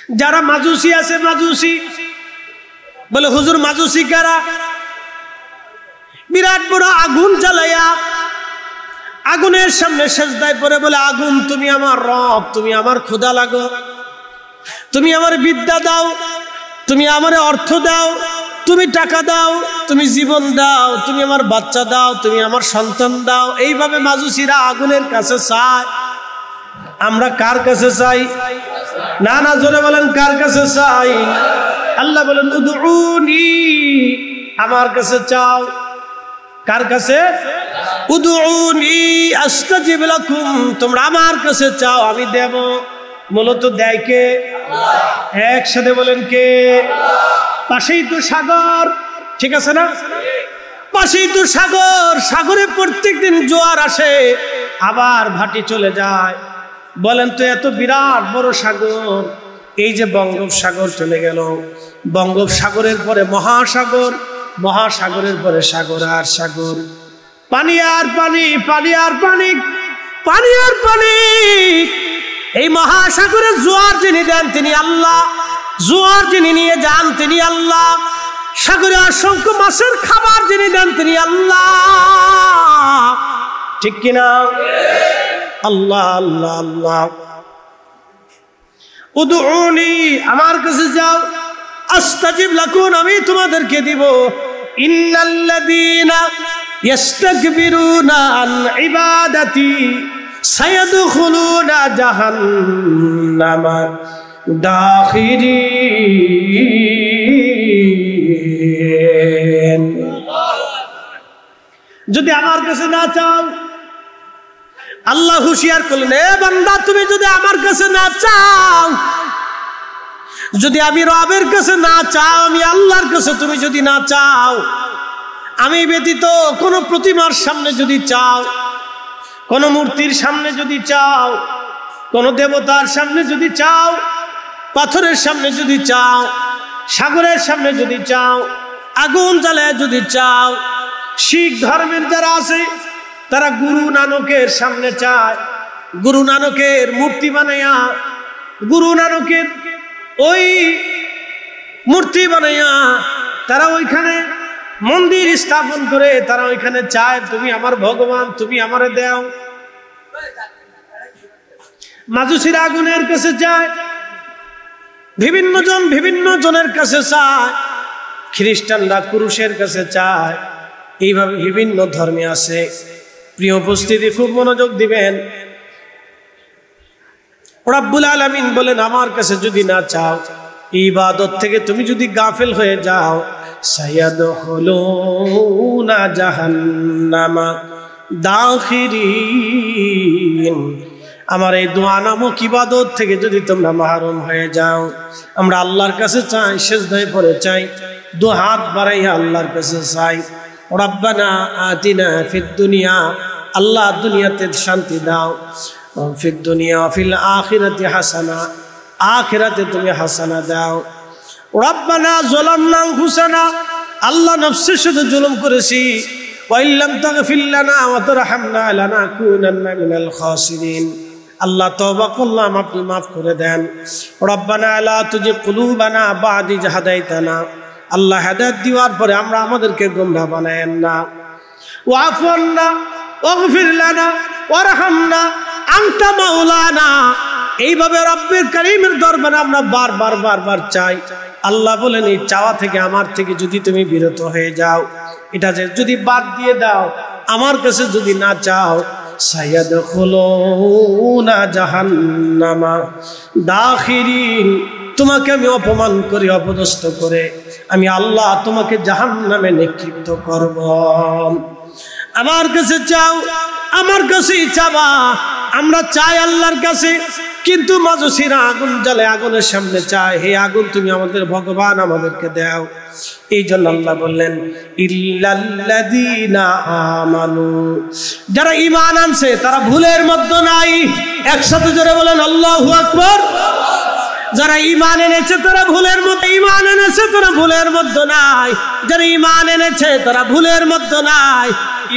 যারা মাজুসি আছে, মাজুসি বলে হুজুর মাজুসি কারা? বিরাট বড় আগুন জ্বালাইয়া আগুনের সামনে সেজদায় পড়ে বলে, আগুন তুমি আমার রব, তুমি আমার খোদা লাগো, তুমি আমার বিদ্যা দাও, তুমি আমার অর্থ দাও, তুমি টাকা দাও, তুমি জীবন দাও, তুমি আমার বাচ্চা দাও, তুমি আমার সন্তান দাও। এইভাবে মাজুসিরা আগুনের কাছে চায়। আমরা কার কাছে চাই? না না, জোরে বলেন, কার কাছে চাই? আল্লাহ বলেন উদউনি, আমার কাছে চাও। কার কাছে? উদউনি আস্তাজিব লাকুম, তোমরা আমার কাছে চাও, আমি দেব। মূলত দেয় কে? একসাথে বলেন কে? পাশেই তো সাগর, ঠিক আছে না? পাশেই তো সাগর, সাগরে প্রত্যেকদিন জোয়ার আসে, আবার ভাটি চলে যায়। বলেন তো এত বিরাট বড় সাগর, এই যে বঙ্গোপসাগর চলে গেল, বঙ্গোপসাগরের পরে মহাসাগর, মহাসাগরের পরে সাগর আর সাগর, পানি আর পানি, পানি আর পানি, পানি আর পানি। এই মহাসাগরের জোয়ার যিনি দেন তিনি আল্লাহ, জোয়ার যিনি নিয়ে যান তিনি আল্লাহ, সাগরে অসংখ্য মাছের খাবার যিনি দেন তিনি আল্লাহ, ঠিক কিনা? আল্লাহ আল্লাহ আল্লাহ। উদউনি, আমার কাছে যাও, আস্তাজিব লাকুম, আমি তোমাদেরকে দিব। ইন্নাল্লাযীনা ইস্তাকবিরুনা আন ইবাদাতি সায়াদখুলুনা জাহান্নামা দাখিরিন। যদি আমার কাছে না চাও, আল্লাহ হুঁশিয়ার করলেন, এ বান্দা তুমি যদি আমার কাছে না চাও, যদি আমি রবের কাছে না চাও, আমি আল্লাহর কাছে তুমি যদি না চাও, আমি ব্যতীত কোন প্রতিমার সামনে যদি চাও, কোন মূর্তির সামনে যদি চাও, কোন দেবতার সামনে যদি চাও, পাথরের সামনে যদি চাও, সাগরের সামনে যদি চাও, আগুন জ্বালায় যদি চাও। শিখ ধর্মের যারা আছে তারা গুরু নানকের সামনে চায়, গুরু নানকের মূর্তি বানাইয়া, গুরু নানকের ওই মূর্তি বানাইয়া তারা ওইখানে মন্দির স্থাপন করে, তারা ওইখানে চায় তুমি আমার ভগবান, তুমি আমারে দাও। মাজুসিরা আগুনের কাছে যায়, বিভিন্ন জন বিভিন্ন জনের কাছে চায়, খ্রিস্টানরা ক্রুশের কাছে চায়। এইভাবে বিভিন্ন ধর্মে আছে। প্রিয় উপস্থিতি, খুব মনোযোগ দিবেন। রব্বুল আলামিন বলেন, আমার কাছে যদি না চাও, ইবাদত থেকে তুমি যদি গাফেল হয়ে যাও, সায়াদখুলুনা জাহান্নামা দাখিরিন, আমার এই দোয়া নামক ইবাদত থেকে যদি তোমরা মাহরুম হয়ে যাও। আমরা আল্লাহর কাছে চাই, সিজদায় পড়ে চাই, দু হাত বাড়াইয়া আল্লাহর কাছে চাই, রব্বানা আতিনা ফিদ দুনিয়া, আল্লাহ দুনিয়াতে শান্তি দাও, ফিদ দুনিয়া ফিল আখিরাতি হাসানা, আখিরাতে তুমি হাসানা দাও। রব্বানা যালামনা আনফুসানা, আল্লাহ নফসের সাথে জুলুম করেছি, ওয়া ইল্লাম তাগফির লানা ওয়া তারহামনা লানাকুনান্না মিনাল খাসিরিন। আল্লাহ তওবা করলাম, আপনি মাফ করে দেন। রব্বানা লা তুজিগ কুলুবানা বা'দা ইয হাদাইতানা, আল্লাহ হেদায়েত দেওয়ার পরে আমরা আমাদেরকে গোমরাহ বানায়েন না। ওয়াফু আন্না ওয়াগফির লানা ওয়ারহামনা আনতা মাওলানা। এইভাবে রব্বুল কারীমের দরবারে আমরা বারবার বারবার চাই। আল্লাহ বলেন, এই চাওয়া থেকে আমার থেকে যদি তুমি বিরত হয়ে যাও, এটা যদি বাদ দিয়ে দাও, আমার কাছে যদি না চাও, সায়াদখুলুনা জাহান্নামা দাখিরিন, তোমাকে আমি অপমান করে, অপদস্থ করে আমি আল্লাহ তোমাকে জাহান্নামে নিক্ষিপ্ত করব। আমার কাছে চাও, আমার কাছেই চাবা। আমরা চাই আল্লাহর কাছে, কিন্তু মাজুসিরা আগুন জ্বালে, আগুনের সামনে চায়, হে আগুন তুমি আমাদের ভগবান, আমাদেরকে দাও। এই জন্য আল্লাহ বললেন, ইল্লাল্লাযীনা আমানু, যারা ঈমান আনছে তারা ভুলের মধ্যে নাই। একসাথে জোরে বলেন আল্লাহু আকবার। যারা ঈমান এনেছে তারা ভুলের মধ্যে, ঈমান এনেছে তারা ভুলের মধ্যে নাই। যারা ঈমান এনেছে তারা ভুলের মধ্যে নাই।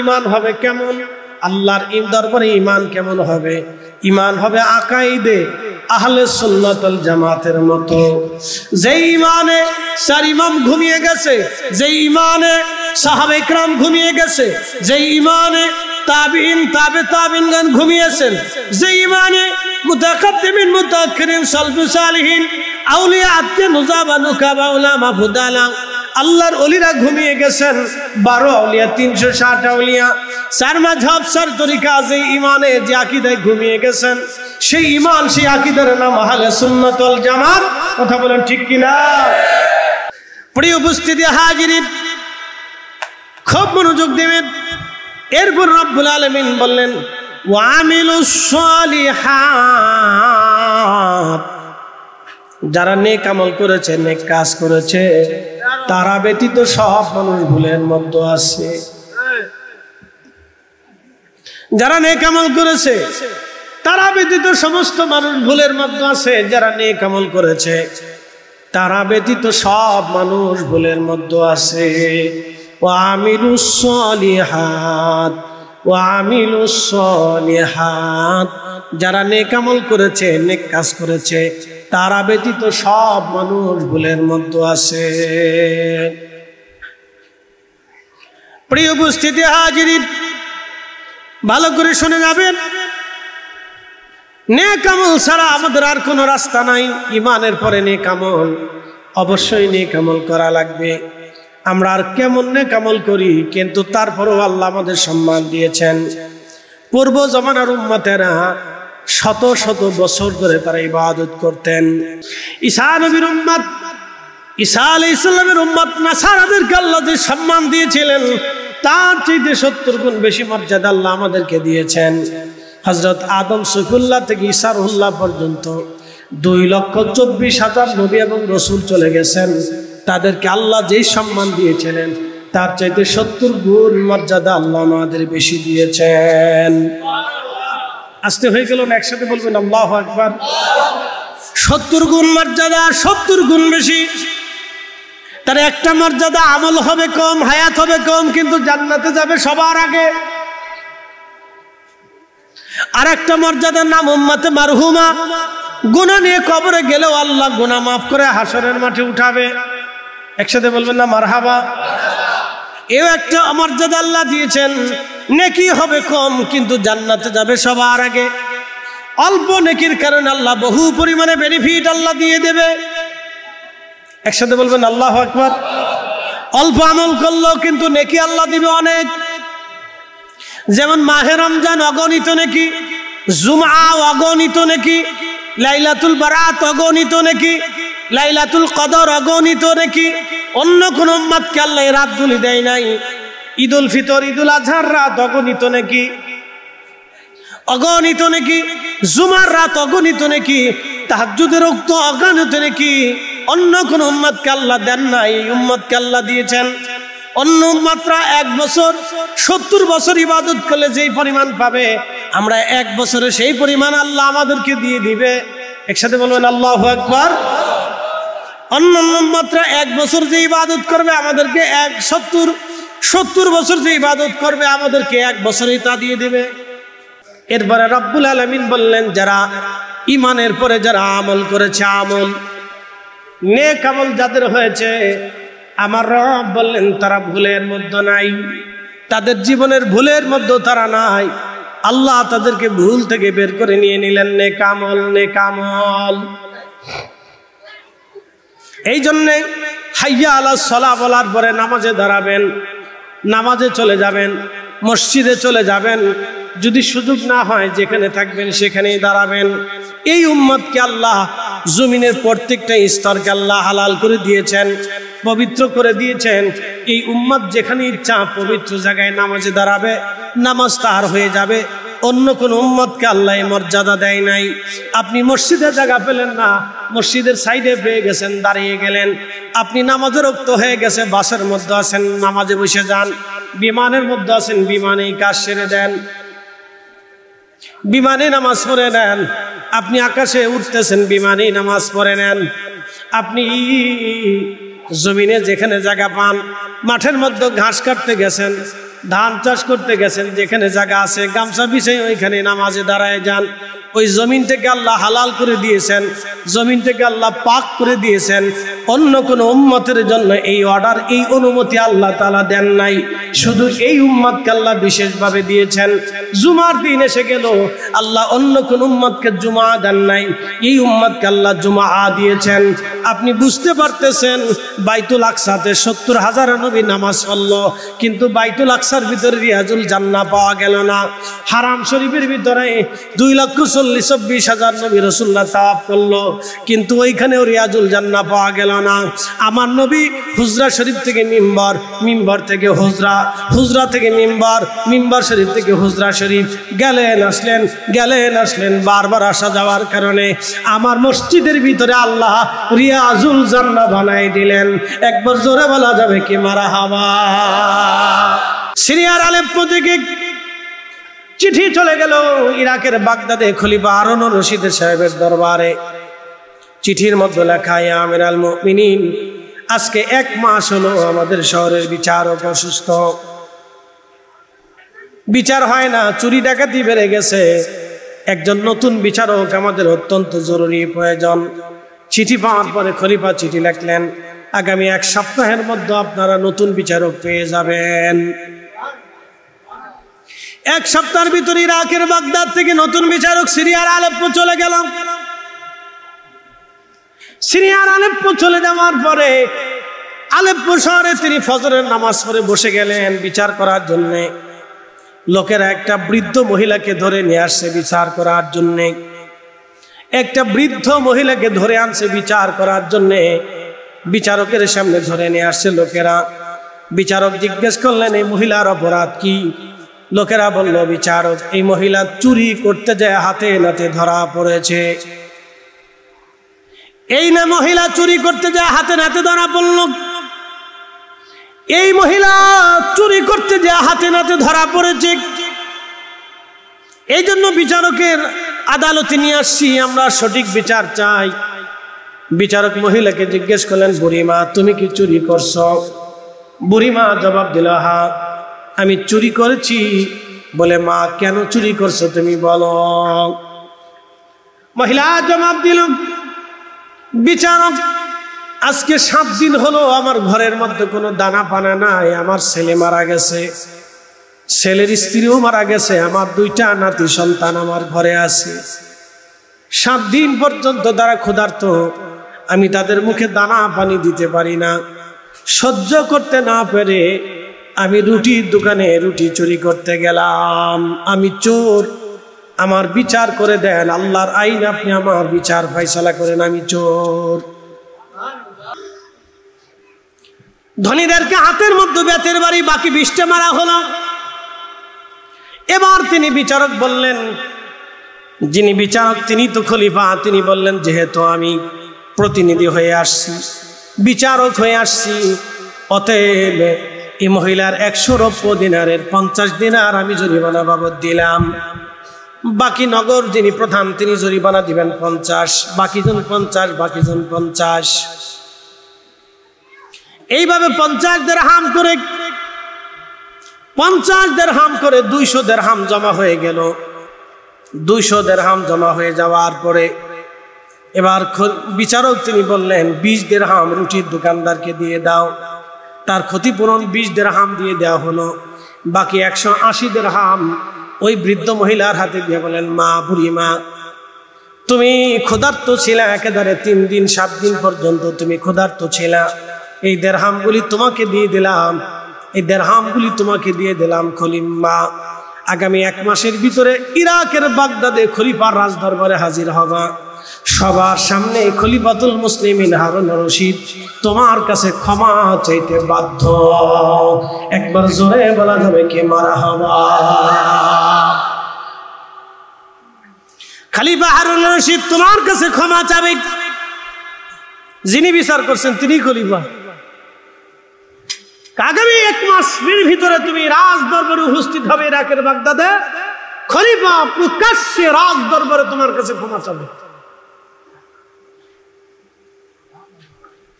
ঈমান হবে কেমন? আল্লাহর দরবারে ঈমান কেমন হবে? ঈমান হবে আকাইদে, আহলে সুন্নাত ওয়াল জামাতের মতো। যে ইমানে চার ইমাম ঘুমিয়ে গেছে, যে ইমানে সাহাবা ইকরাম ঘুমিয়ে গেছে, যে ইমানে তাবিঈন তাবে তাবিঈনগণ ঘুমিয়েছেন, যে ইমানে মুতাকাদ্দিমিন মুতাআখিরিন সালফুস সালিহিন আউলিয়া আত্মে নুজাবা নুকাবা উলামা ফুদালা আল্লাহর ওলিরা ঘুমিয়ে গেছেন। 12 আউলিয়া 360 আউলিয়া 4 মাযহাব 4 তরিকা, যে ইমানে যে আকীদায় ঘুমিয়ে গেছেন, সেই ইমান সেই আকীদার নাম আহলে সুন্নাত ওয়াল জামাত। কথা বলেন ঠিক কি না? প্রিয় উপস্থিতি হাজিরিন, খুব মনোযোগ দিবেন। এরপর রব্বুল আলামিন বললেন ওয়া আমিলুস সালিহাত, যারা নেক আমল করেছে, নেক কাজ করেছে, তারা ব্যতীত সব মানুষ ভুলের মধ্যে আছে। যারা নেক আমল করেছে তারা ব্যতীত সমস্ত মানুষ ভুলের মধ্যে আছে। যারা নেক আমল করেছে তারা ব্যতীত সব মানুষ ভুলের মধ্যে আছে। ওয়া আমিলুস সালিহাত, ওয়া আমিলুস সালিহাত, যারা নেক আমল করেছে, নেক কাজ করেছে, তারা ব্যতীত সব মানুষ ভুলের মধ্যে আছে। প্রিয় উপস্থিতি হাজিরিন, ভালো করে শুনে যাবেন। নেক আমল ছাড়া আমাদের আর কোনো রাস্তা নাই। ইমানের পরে নেক আমল, অবশ্যই নেক আমল করা লাগবে। আমরা আর কেমন নেক আমল করি, কিন্তু তারপরেও আল্লাহ আমাদের সম্মান দিয়েছেন। পূর্ব জমানার উম্মতেরা শত শত বছর ধরে তারা ইবাদত করতেন। ঈসা নবীর উম্মত, ঈসা আলাইহিস সালামের উম্মত নাসারাদেরকে আল্লাহ যে সম্মান দিয়েছিলেন, তার চেয়ে 70 গুণ বেশি মর্যাদা আল্লাহ আমাদেরকে দিয়েছেন। হযরত আদম সফিউল্লাহ থেকে ঈসা রুহুল্লাহ পর্যন্ত 2,24,000 নবী এবং রাসূল চলে গেছেন। তাদেরকে আল্লাহ যেই সম্মান দিয়েছিলেন, তার চাইতে 70 গুণ মর্যাদা আল্লাহ আমাদের বেশি দিয়েছেন। আসতে হয়ে গেল না? একসাথে বলবেন আল্লাহু আকবার। 70 গুণ মর্যাদা, 70 গুণ বেশি। তার একটা মর্যাদা আমল হবে কম, হায়াত হবে কম, কিন্তু জান্নাতে যাবে সবার আগে। আর একটা মর্যাদার নাম উম্মতে মারহুমা, গুনাহ নিয়ে কবরে গেলেও আল্লাহ গুনাহ মাফ করে হাসরের মাঠে উঠাবে। একসাথে বলবেন না মারহাবা। এও একটা মর্যাদা আল্লাহ দিয়েছেন। নেকি হবে কম, কিন্তু জান্নাতে যাবে সবার আগে। অল্প নেকির কারণে আল্লাহ বহু পরিমাণে বেনিফিট আল্লাহ দিয়ে দেবে। একসাথে বলবেন আল্লাহু আকবার। অল্প আমল করলেও কিন্তু নেকি আল্লাহ দিবে অনেক। যেমন মাহে রমজান অগণিত নেকি, জুমআ অগণিত নেকি, লাইলাতুল বারাত অগণিত নেকি, লাইলাতুল কদর অগণিত নেকি। অন্য কোন উম্মতকে আল্লাহ এই রাতগুলি দেয় নাই। ঈদুল ফিতর, ঈদুল আজহার রাত অগণিত নেকি, অগণিত নেকি। জুমার রাত অগণিত নেকি, তাহাজ্জুদের ওয়াক্ত অগণিত নেকি। অন্য কোন উম্মতকে আল্লাহ দেন নাই, এই উম্মতকে আল্লাহ দিয়েছেন। অন্য উম্মতরা 1 বছর 70 বছর ইবাদত করলে যেই পরিমাণ পাবে, আমরা 1 বছরে সেই পরিমাণ আল্লাহ আমাদেরকে দিয়ে দিবে। একসাথে বলবেন আল্লাহু আকবার। অন্য উম্মতরা 1 বছর যে ইবাদত করবে, আমাদেরকে 70 বছর যে ইবাদত করবে, আমাদেরকে 1 বছরেই তা দিয়ে দিবে। এরপরে রব্বুল আলামিন বললেন, যারা ইমানের পরে যারা আমল করেছে, আমল নেক আমল যাদের হয়েছে, আমার রব বললেন তারা ভুলের মধ্যে নাই। তাদের জীবনের ভুলের মধ্যে তারা নাই। আল্লাহ তাদেরকে ভুল থেকে বের করে নিয়ে নিলেন। নেক আমল, নেক আমল। এই জন্যে হাইয়া আলাস সালাহ বলার পরে নামাজে দাঁড়াবেন, নামাজে চলে যাবেন, মসজিদে চলে যাবেন। যদি সুযোগ না হয়, যেখানে থাকবেন সেখানেই দাঁড়াবেন। এই উম্মতকে আল্লাহ জমিনের প্রত্যেকটা স্তরকে আল্লাহ হালাল করে দিয়েছেন, পবিত্র করে দিয়েছেন। এই উম্মত যেখানে ইচ্ছা পবিত্র জায়গায় নামাজে দাঁড়াবে, নামাজ তার হয়ে যাবে। অন্য কোন উম্মতকে আল্লাহ মর্যাদা দেয় নাই। আপনি মসজিদে জায়গা পেলেন না, মসজিদের সাইডে পেয়ে গেছেন, দাঁড়িয়ে গেলেন। আপনি নামাজের রক্ত হয়ে গেছে, বাসের মধ্যে আছেন, নামাজে বসে যান। বিমানের মধ্যে আছেন, বিমানেই কাজ সেরে দেন, বিমানে নামাজ পড়ে নেন। আপনি আকাশে উঠতেছেন, বিমানেই নামাজ পড়ে নেন। আপনি জমিনে যেখানে জায়গা পান, মাঠের মধ্যে ঘাস কাটতে গেছেন, ধান চাষ করতে গেছেন, যেখানে জায়গা আছে গামছা বিছাই ওইখানে নামাজে দাঁড়ায় যান। ওই জমিনটাকে আল্লাহ হালাল করে দিয়েছেন, জমিনটাকে আল্লাহ পাক করে দিয়েছেন। অন্য কোন উম্মতের জন্য এই অর্ডার, এই অনুমতি আল্লাহ তাআলা দেন নাই, শুধু এই উম্মতকে আল্লাহ বিশেষভাবে দিয়েছেন। জুমার দিন এসে গেল, আল্লাহ অন্য কোন উম্মতকে জুমা দেন নাই, এই উম্মতকে আল্লাহ জুমা দিয়েছেন। আপনি বুঝতে পারতেছেন, বাইতুল আকসাতে 70,000 নবী নামাজ পড়লো, কিন্তু বাইতুল আকসার ভিতরে রিয়াজুল জান্নাহ পাওয়া গেল না। হারাম শরীফের ভিতরে 2,40,24,000 নবী রাসূলুল্লাহ তাওয়াফ করলো, কিন্তু ওইখানেও রিয়াজুল জান্নাহ পাওয়া গেল না। আমার নবী হুজরা শরীফ থেকে মিম্বর, মিম্বর থেকে হুজরা, হুজরা থেকে মিম্বর, মিম্বর শরীফ থেকে হুজরা শরীফ গেলেন আসলেন, গেলেন আসলেন, বারবার আসা যাওয়ার কারণে আমার মসজিদের ভিতরে আল্লাহ রিয়াজুল জান্নাহ বানাই দিলেন। একবার জোরে বলা যাবে কি মারহাবা। সিরিয়ার আলেপ্পো থেকে চিঠি চলে গেল ইরাকের বাগদাদে খলিফা হারুন আর রশিদ সাহেবের দরবারে। চিঠির মধ্যে লেখা, ইয়া আমিরাল মুমিনিন, আজকে 1 মাস হলো আমাদের শহরের বিচারক অসুস্থ, বিচার হয় না, চুরি ডাকাতি বেড়ে গেছে, একজন নতুন বিচারক আমাদের অত্যন্ত জরুরি প্রয়োজন। চিঠি পাওয়ার পরে খলিফা চিঠি লিখলেন, আগামী 1 সপ্তাহের মধ্যে আপনারা নতুন বিচারক পেয়ে যাবেন। 1 সপ্তাহের ভিতরে ইরাকের বাগদাদ থেকে নতুন বিচারক সিরিয়ার আলেপ্পো চলে গেল। সিরিয়ার আলেপ্পো চলে যাওয়ার পরে আলেপ্পো শহরে তিনি ফজরের নামাজ পড়ে বসে গেলেন বিচার করার জন্য। লোকেরা একটা বৃদ্ধ মহিলাকে ধরে নিয়ে আসছে বিচার করার জন্য, একটা বৃদ্ধ মহিলাকে ধরে আনছে বিচার করার জন্য। বিচারকের সামনে ধরে নিয়ে আসছে লোকেরা। বিচারক জিজ্ঞেস করলেন, এই মহিলার অপরাধ কি? লোকেরা বলল, বিচারক, এই মহিলা চুরি করতে যায় হাতে নাতে ধরা পড়েছে। এই না মহিলা চুরি করতে যায় হাতে নাতে ধরা পড়ল, এই মহিলা চুরি করতে যায় হাতে নাতে ধরা পড়েছে, এই জন্য বিচারকের আদালতে নিয়ে আসছি, আমরা সঠিক বিচার চাই। বিচারক মহিলাকে জিজ্ঞেস করলেন, বুড়িমা তুমি কি চুরি করছো? বুড়িমা জবাব দিল, হ্যাঁ আমি চুরি করেছি। বলে, মা কেন চুরি করছো তুমি বলো। মহিলা জবাব দিল, বিচারক আজকে 7 দিন হলো আমার ঘরের মধ্যে কোনো দানা পানা নাই, আমার ছেলে মারা গেছে, ছেলের স্ত্রীও মারা গেছে, আমার 2টা নাতি সন্তান আমার ঘরে আছে। 7 দিন পর্যন্ত তারা ক্ষুধার্ত, আমি তাদের মুখে দানা পানি দিতে পারি না। সহ্য করতে না পেরে আমি রুটির দোকানে রুটি চুরি করতে গেলাম। আমি চোর, আমার বিচার করে দেন, আল্লাহর আইন আপনি আমার বিচার ফয়সালা করেন, আমি চোর। ধনীদেরকে হাতের মধ্যে বেতের বাড়ি, বাকি 20টা মারা হলো। এবার তিনি বিচারক বললেন, যিনি বিচারক তিনি তো খলিফা, তিনি বললেন, যেহেতু আমি প্রতিনিধি হয়ে আসছি, বিচারক হয়ে আসছি, অতএব এই মহিলার 100 রৌপ্য দিনারের 50 দিনার আমি জরিমানা বাবদ দিলাম। বাকি নগর যিনি প্রধান তিনি জরিমানা দিবেন 50, বাকিজন 50, বাকিজন 50। এইভাবে 50 দিরহাম করে 200 দিরহাম জমা হয়ে গেল। 200 দিরহাম জমা হয়ে যাওয়ার পরে এবার বিচারক তিনি বললেন, 20 দিরহাম রুটির দোকানদারকে দিয়ে দাও। তার ক্ষতিপূরণ 20 দিরহাম দিয়ে দেওয়া হলো। বাকি 180 দিরহাম ওই বৃদ্ধ মহিলার হাতে দিয়ে বলেন, মা, বুড়ি মা, তুমি ক্ষুধার্ত ছিলা একেবারে 3 দিন 7 দিন পর্যন্ত তুমি ক্ষুধার্ত ছিলা, এই দিরহামগুলি তোমাকে দিয়ে দিলাম, এই দিরহামগুলি তোমাকে দিয়ে দিলাম খলিফা। আগামী 1 মাসের ভিতরে ইরাকের বাগদাদে খলিফার রাজদরবারে হাজির হবা। সবার সামনে খলিফাতুল মুসলিমিন হারুন আর রশিদ তোমার কাছে ক্ষমা চাইতে বাধ্য। একবার জোরে বলা যাবে কি মারহাবা। খলিফা হারুন আর রশিদ তোমার কাছে ক্ষমা চাবে, যিনি বিচার করছেন তিনি খলিফা। আগামী 1 মাসের ভিতরে তুমি রাজ দরবারে উপস্থিত হবে ইরাকের বাগদাদে, খলিফা প্রকাশ্যে রাজ দরবারে তোমার কাছে ক্ষমা চাবে।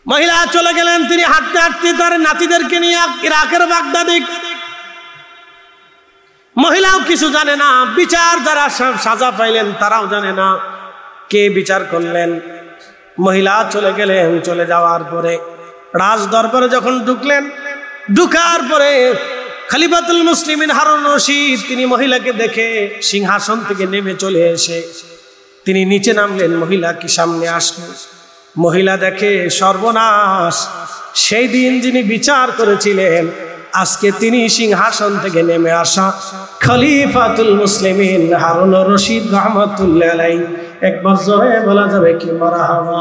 মহিলা চলে গেলেন, তিনি হাঁটতে হাঁটতে তার নাতিদেরকে নিয়ে ইরাকের বাগদাদে কিছু জানে না, বিচার যারা সাজা পাইলেন তারাও জানে না কে বিচার করলেন। মহিলা চলে গেলেন, চলে যাওয়ার পরে রাজ দরবারে যখন ঢুকলেন, ঢুকার পরে খলিফাতুল মুসলিমিন হারুন রশিদ তিনি মহিলাকে দেখে সিংহাসন থেকে নেমে চলে এসে তিনি নিচে নামলেন, মহিলা কি সামনে আসলো। মহিলা দেখে সর্বনাশ, সেই দিন যিনি বিচার করেছিলেন আজকে তিনি সিংহাসন থেকে নেমে আসা খলিফাতুল মুসলিমিন হারুন রশিদ রাহমাতুল্লাহ আলাইহি। একবার জোরে বলা যাবে কি মারহাবা।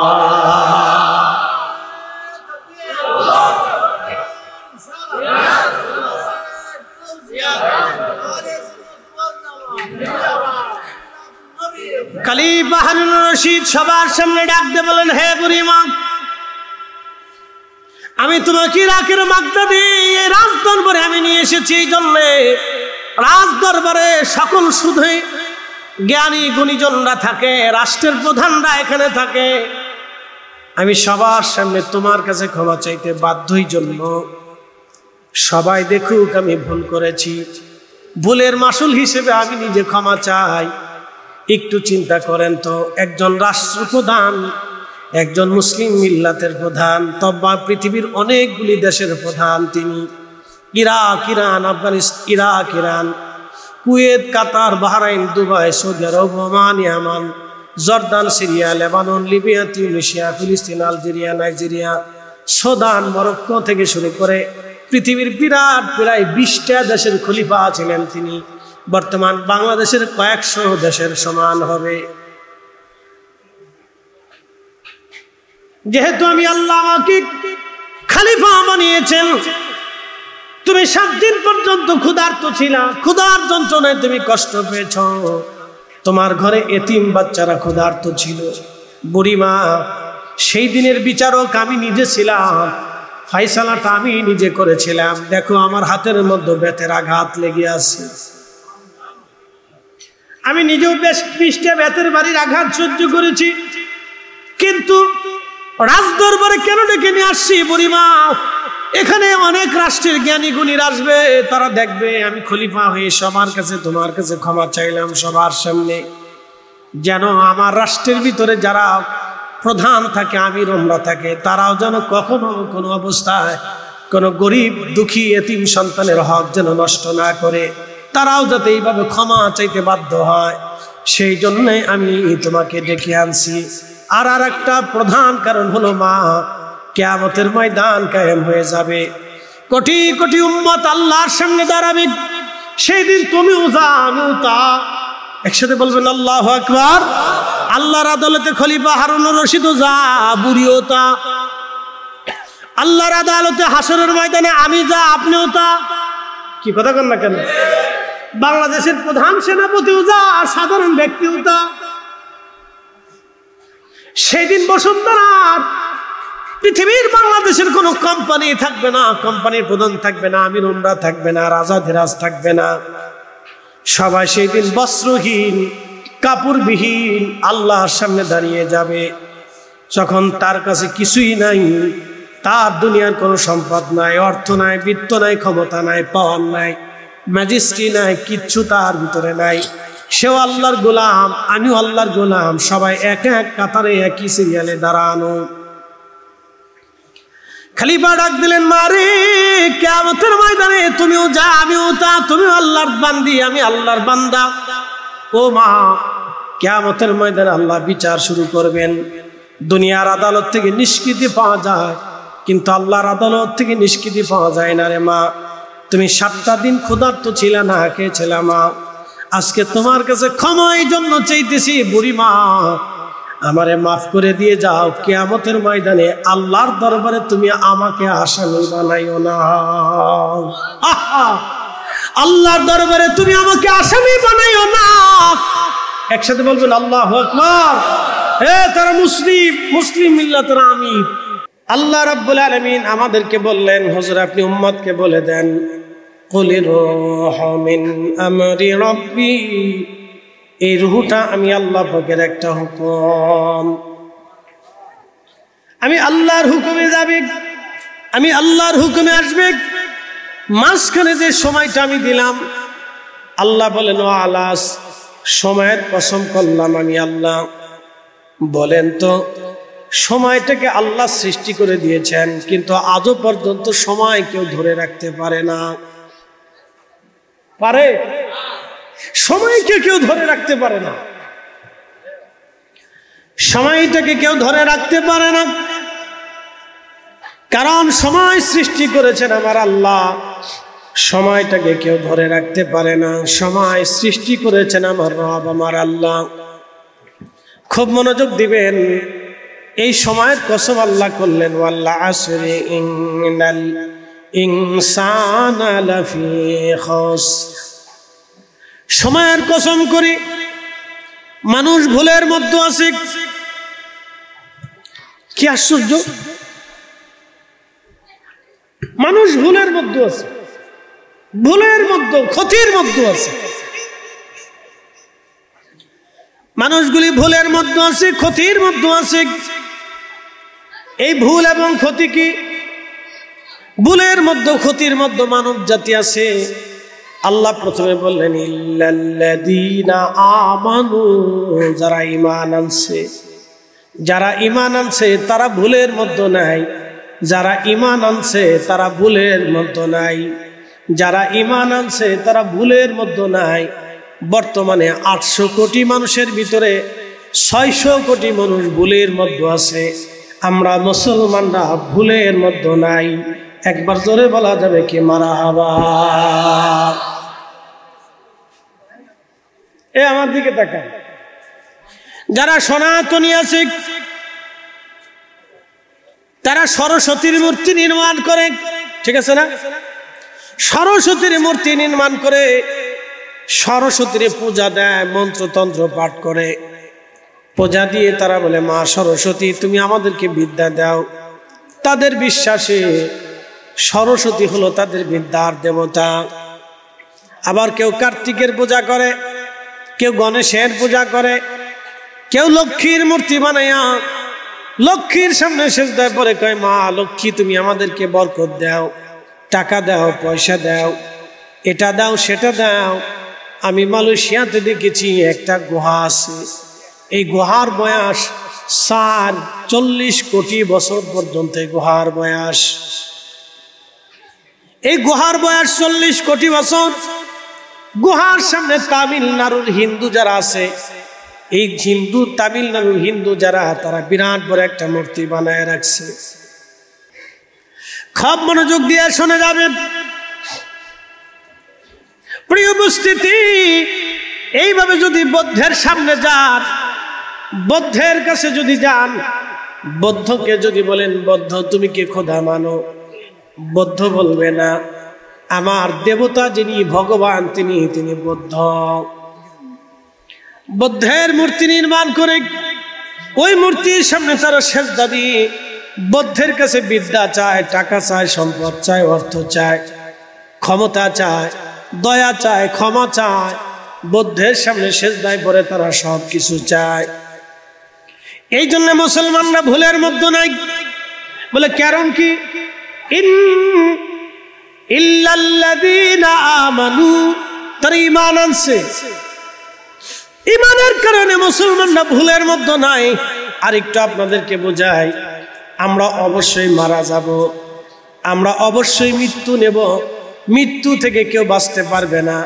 খলিফা হারুন রশিদ সবার সামনে ডাক দিয়ে বলেন, হে বুড়িমা, আমি তোমাকে ইরাকের বাগদাদে এই রাজ দরবারে আমি নিয়ে এসেছি এই জন্যে, রাজ দরবারে সকল শুধু জ্ঞানী গুণীজনরা থাকে, রাষ্ট্রের প্রধানরা এখানে থাকে। আমি সবার সামনে তোমার কাছে ক্ষমা চাইতে বাধ্যই জন্য, সবাই দেখুক আমি ভুল করেছি, ভুলের মাসুল হিসেবে আমি নিজে ক্ষমা চাই। একটু চিন্তা করেন তো, একজন রাষ্ট্রপ্রধান, একজন মুসলিম মিল্লাতের প্রধান, তবা পৃথিবীর অনেকগুলি দেশের প্রধান তিনি, Iraq, Iran, Afghanistan, Iraq, Iran, Kuwait, Qatar, Bahrain, Dubai, Saudi Arab, Oman, Yemen, Jordan, Syria, Lebanon, Libya, Tunisia, ফিলিস্তিন, আলজেরিয়া, নাইজেরিয়া, সুদান, মরক্কো থেকে শুরু করে পৃথিবীর বিরাট প্রায় 20টা দেশের খলিফা ছিলেন তিনি। বর্তমান বাংলাদেশের কয়েকশো দেশের সমান হবে। যেহেতু আমি আল্লাহ আমাকে খলিফা বানিয়েছেন, তুমি 7 দিন পর্যন্ত ক্ষুধার্ত ছিলা, ক্ষুধার যন্ত্রণায় তুমি কষ্ট পেয়েছ, তোমার ঘরে এতিম বাচ্চারা ক্ষুধার্ত ছিল। বুড়িমা, সেই দিনের বিচারক আমি নিজে ছিলাম, ফাইসালাটা আমি নিজে করেছিলাম। দেখো আমার হাতের মধ্যে বেতের আঘাত লেগে আছে, আমি নিজেও বেশ 20টা বেতের বাড়ির আঘাত সহ্য করেছি, কিন্তু রাজ দরবারে কেন ডেকে নিয়ে আসছি বুড়িমা? এখানে অনেক রাষ্ট্রের জ্ঞানী গুণীরা আসবে, তারা দেখবে আমি খলিফা হয়ে সবার কাছে তোমার কাছে ক্ষমা চাইলাম সবার সামনে, যেন আমার রাষ্ট্রের ভিতরে যারা প্রধান থাকে, আমিররা থাকে, তারাও যেন কখনো কোনো অবস্থায় কোনো গরিব দুঃখী এতিম সন্তানের হক যেন নষ্ট না করে, তারাও যাতে এইভাবে ক্ষমা চাইতে বাধ্য হয়, সেই জন্যে আমি তোমাকে ডেকে আনছি। আর একটা প্রধান কারণ হলো মা, কিয়ামতের ময়দান কায়েম হয়ে যাবে, কোটি কোটি উম্মত আল্লাহর সামনে দাঁড়াবে, সেই দিন তুমিও যা আমিও তা, একসাথে বলবেন আল্লাহু আকবার। আল্লাহর আদালতে খলিফা হারুন রশিদও যা, বুড়িও তা। আল্লাহর আদালতে হাসরের ময়দানে আমি যা, আপনিও তা। কি কথা কন না কেন? বাংলাদেশের প্রধান সেনাপতিও যা, সাধারণ ব্যক্তিও তা। সেই দিন বসুন্ধরা পৃথিবীর বাংলাদেশের কোনো কোম্পানি থাকবে না, কোম্পানির প্রধান থাকবে না, আমিররা থাকবে না, রাজাধিরাজ থাকবে না, সবাই সেই দিন বস্ত্রহীন কাপড়বিহীন আল্লাহর সামনে দাঁড়িয়ে যাবে। যখন তার কাছে কিছুই নাই, তার দুনিয়ার কোনো সম্পদ নাই, অর্থ নাই, বিত্ত নাই, ক্ষমতা নাই, পাওয়ার নাই, ম্যাজিস্ট্রি নাই, কিচ্ছু তার ভিতরে নাই, সেও আল্লাহর গোলাম, আমিও আল্লাহর গোলাম, সবাই এক এক কাতারে একই সিরিয়ালে দাঁড়ানো। খলিফা ডাক দিলেন, মারে কিয়ামতের ময়দানে তুমিও যা আমিও তা, তুমিও আল্লাহর বান্দি আমি আল্লাহর বান্দা। ও মা, কিয়ামতের ময়দানে আল্লাহ বিচার শুরু করবেন। দুনিয়ার আদালত থেকে নিষ্কৃতি পাওয়া যায়, কিন্তু আল্লাহর আদালত থেকে নিষ্কৃতি পাওয়া যায় না রে মা। তুমি 7টা দিন ক্ষুধার্ত ছিলা, না খেয়েছিলা মা, আজকে তোমার কাছে ক্ষমা এই জন্য চাইতেছি বুড়ি মা, আমারে মাফ করে দিয়ে যাও। কিয়ামতের ময়দানে আল্লাহর দরবারে তুমি আমাকে আসামি বানাইও না, আল্লাহর দরবারে তুমি আমাকে আসামি বানাইও না। একসাথে বলবেন আল্লাহু আকবার। হে তারা মুসলিম মিল্লাতের আমির, আল্লাহ রাব্বুল আলামিন আমাদেরকে বললেন, হুজুর আপনি উম্মতকে বলে দেন, কুলির রূহু মিন আমরি রাব্বি, এই রূহটা আমি আল্লাহ পাকের একটা হুকুম, আমি আল্লাহর হুকুমে যাবে, আমি আল্লাহর হুকুমে আসবে। মাঝখানে যে সময়টা আমি দিলাম, আল্লাহ বলেন ও আলাস, সময়ের কসম করলাম আমি আল্লাহ। বলেন তো, সময়টাকে আল্লাহ সৃষ্টি করে দিয়েছেন, কিন্তু আজও পর্যন্ত সময় কেউ ধরে রাখতে পারে না। পারে? সময়কে কেউ ধরে রাখতে পারে না। সময়টাকে কেউ ধরে রাখতে পারে না, কারণ সময় সৃষ্টি করেছেন আমার আল্লাহ। সময়টাকে কেউ ধরে রাখতে পারে না, সময় সৃষ্টি করেছেন আমার রব, আমার আল্লাহ। খুব মনোযোগ দিবেন, এই সময়ের কসম আল্লাহ করলেন, ওয়াল আসরি ইন্নাল ইনসানা লাফি খুসর। সময়ের কসম করি, মানুষ ভুলের মধ্যে আছে। কি আশ্চর্য, মানুষ ভুলের মধ্যে আছে, ভুলের মধ্যে, ক্ষতির মধ্যে আছে। মানুষগুলি ভুলের মধ্যে আছে, ক্ষতির মধ্যে আছে। এই ভুল এবং ক্ষতি কি? ভুলের মধ্যে, ক্ষতির মধ্যে মানব জাতি আছে। আল্লাহ প্রথমে বললেন ইল্লাল্লাযীনা আমানু, যারা ঈমান আনছে। যারা ঈমান আনছে তারা ভুলের মধ্যে নাই। যারা ঈমান আনছে তারা ভুলের মধ্যে নাই। যারা ঈমান আনছে তারা ভুলের মধ্যে নাই। বর্তমানে 800 কোটি মানুষের ভিতরে 600 কোটি মানুষ ভুলের মধ্যে আছে। আমরা মুসলমানরা ভুলের মধ্যে নাই। একবার জোরে বলা যাবে কি মারহাবা? এ আমার দিকে তাকান। যারা সনাতনী আছে তারা সরস্বতীর মূর্তি নির্মাণ করে, ঠিক আছে না? সরস্বতীর মূর্তি নির্মাণ করে সরস্বতীর পূজা দেয়, মন্ত্রতন্ত্র পাঠ করে। পূজা দিয়ে তারা বলে, মা সরস্বতী তুমি আমাদেরকে বিদ্যা দাও। তাদের বিশ্বাসে সরস্বতী হলো তাদের বিদ্যার দেবতা। আবার কেউ কার্তিকের পূজা করে, কেউ গণেশের পূজা করে, কেউ লক্ষ্মীর মূর্তি বানায়া লক্ষ্মীর সামনে সেজদায় পড়ে কয়, মা লক্ষ্মী তুমি আমাদেরকে বরকত দাও, টাকা দাও, পয়সা দাও, এটা দাও, সেটা দাও। আমি মালয়েশিয়াতে দেখেছি একটা গুহা আছে, এই গুহার বয়স 40 কোটি বছর পর্যন্ত। এই গুহার বয়স, এই গুহার বয়স 40 কোটি বছর। গুহার সামনে তামিলনাড়ুর হিন্দু যারা আছে, এই হিন্দু, তামিলনাড়ুর হিন্দু যারা, তারা বিরাট বড় একটা মূর্তি বানায় রাখছে। খুব মনোযোগ দিয়ে শুনে যাবেন প্রিয় উপস্থিতি। এইভাবে যদি বৌদ্ধের সামনে যান, বৌদ্ধের কাছে যদি যান, বৌদ্ধকে যদি বলেন, বৌদ্ধ তুমি কি খোদা মানো? বৌদ্ধ বলবে না, আমার দেবতা যিনি ভগবান তিনি বৌদ্ধ। বৌদ্ধের মূর্তি নির্মাণ করে ওই মূর্তির সামনে তারা সেজদা দিয়ে বৌদ্ধের কাছে বিদ্যা চায়, টাকা চায়, সম্পদ চায়, অর্থ চায়, ক্ষমতা চায়, দয়া চায়, ক্ষমা চায়। বৌদ্ধের সামনে সেজদায় পড়ে তারা সব কিছু চায়। এই জন্য মুসলমানরা ভুলের মধ্যে নাই। বলে কারণ কি? ইল্লাল্লাযীনা আমানু, তারা ঈমান আনছে। ঈমানের কারণে মুসলমানরা ভুলের মধ্যে নাই। আরেকটু আপনাদেরকে বোঝাই, আমরা অবশ্যই মারা যাব, আমরা অবশ্যই মৃত্যু নেব। মৃত্যু থেকে কেউ বাঁচতে পারবে না,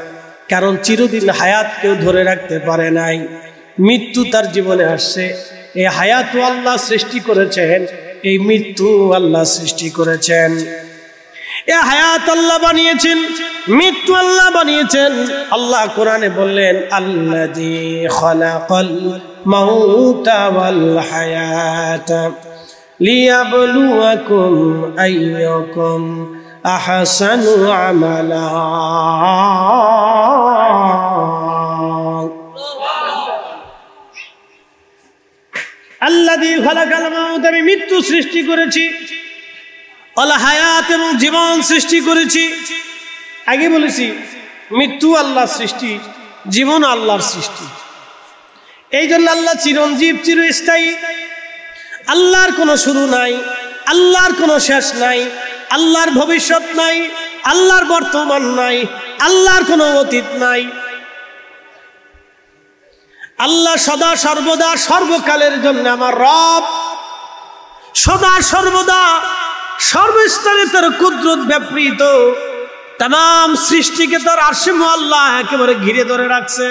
কারণ চিরদিন হায়াত কেউ ধরে রাখতে পারে নাই। মৃত্যু তার জীবনে আসছে। এই হায়াত আল্লাহ সৃষ্টি করেছেন, এই মৃত্যু আল্লাহ সৃষ্টি করেছেন। এ হায়াত আল্লাহ বানিয়েছেন, মৃত্যু আল্লাহ বানিয়েছেন। আল্লাহ কোরআনে বললেন, আল্লাযী খালাকাল মাউতা ওয়াল হায়াতা লিয়াবলুয়াকুম আইয়ুকুম আহসানু আমালা। আল্লাযী খালাকাল মাউতা, আমি মৃত্যু সৃষ্টি করেছি, ওয়াল হায়াত, এবং জীবন সৃষ্টি করেছি। আগে বলেছি মৃত্যু আল্লাহর সৃষ্টি, জীবন আল্লাহর সৃষ্টি। এই জন্য আল্লাহ চিরঞ্জীব, চিরস্থায়ী। আল্লাহর কোনো শুরু নাই, আল্লাহর কোনো শেষ নাই, আল্লাহর ভবিষ্যৎ নাই, আল্লাহর বর্তমান নাই, আল্লাহর কোনো অতীত নাই, আল্লাহ সদা সর্বদা সর্বকালের জন্য আমার রব, সদা সর্বদা সর্বস্থানে তার কুদরত ব্যাপৃত, তাম সৃষ্টিকে তার আরশে মুআল্লা একেবারে ঘিরে ধরে রাখছে।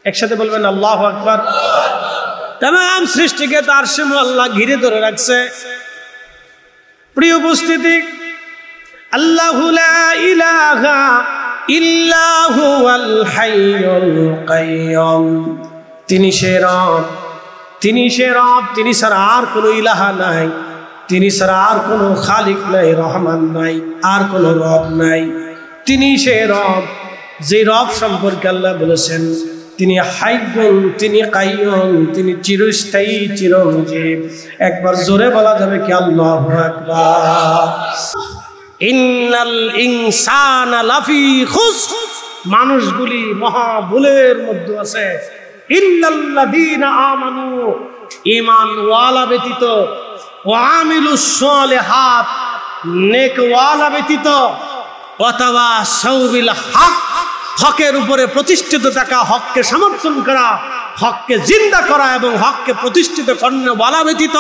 একসাথে বলবেন আল্লাহু আকবার। তাম সৃষ্টিকে তার আরশে মুআল্লা ঘিরে ধরে রাখছে। প্রিয় উপস্থিতি, আল্লাহু লা ইলাহা ইল্লা হুয়াল হাইয়ুল কাইয়্যুম। তিনি সে রব, তিনি সে রব, তিনি ছাড়া আর কোনো ইলাহা নাই, তিনি ছাড়া আর কোনো খালিক নাই, রহমান নাই, আর কোনো রব নাই। তিনি সে রব, যে রব সম্পর্কে আল্লাহ বলেছেন তিনি হাইয়ুন, তিনি কাইয়্যুম, তিনি চিরস্থায়ী, চিরঞ্জীব। একবার জোরে বলা যাবে কি আল্লাহু আকবার। ইন্নাল ইনসানা লাফি খুসর, মানুষগুলি মহা ভুলের মধ্যে আছে। ইল্লাল্লাযীনা আমানু, ঈমানওয়ালা ব্যতীত, ওয়া আমিলুস সালিহাত, নেকওয়ালা ব্যতীত, ওয়া তাওয়াসাউ বিল হক, হকের উপরে প্রতিষ্ঠিত থাকা, হককে সমর্থন করা, হককে জিন্দা করা এবং হককে প্রতিষ্ঠিত করাওয়ালা ব্যতীত,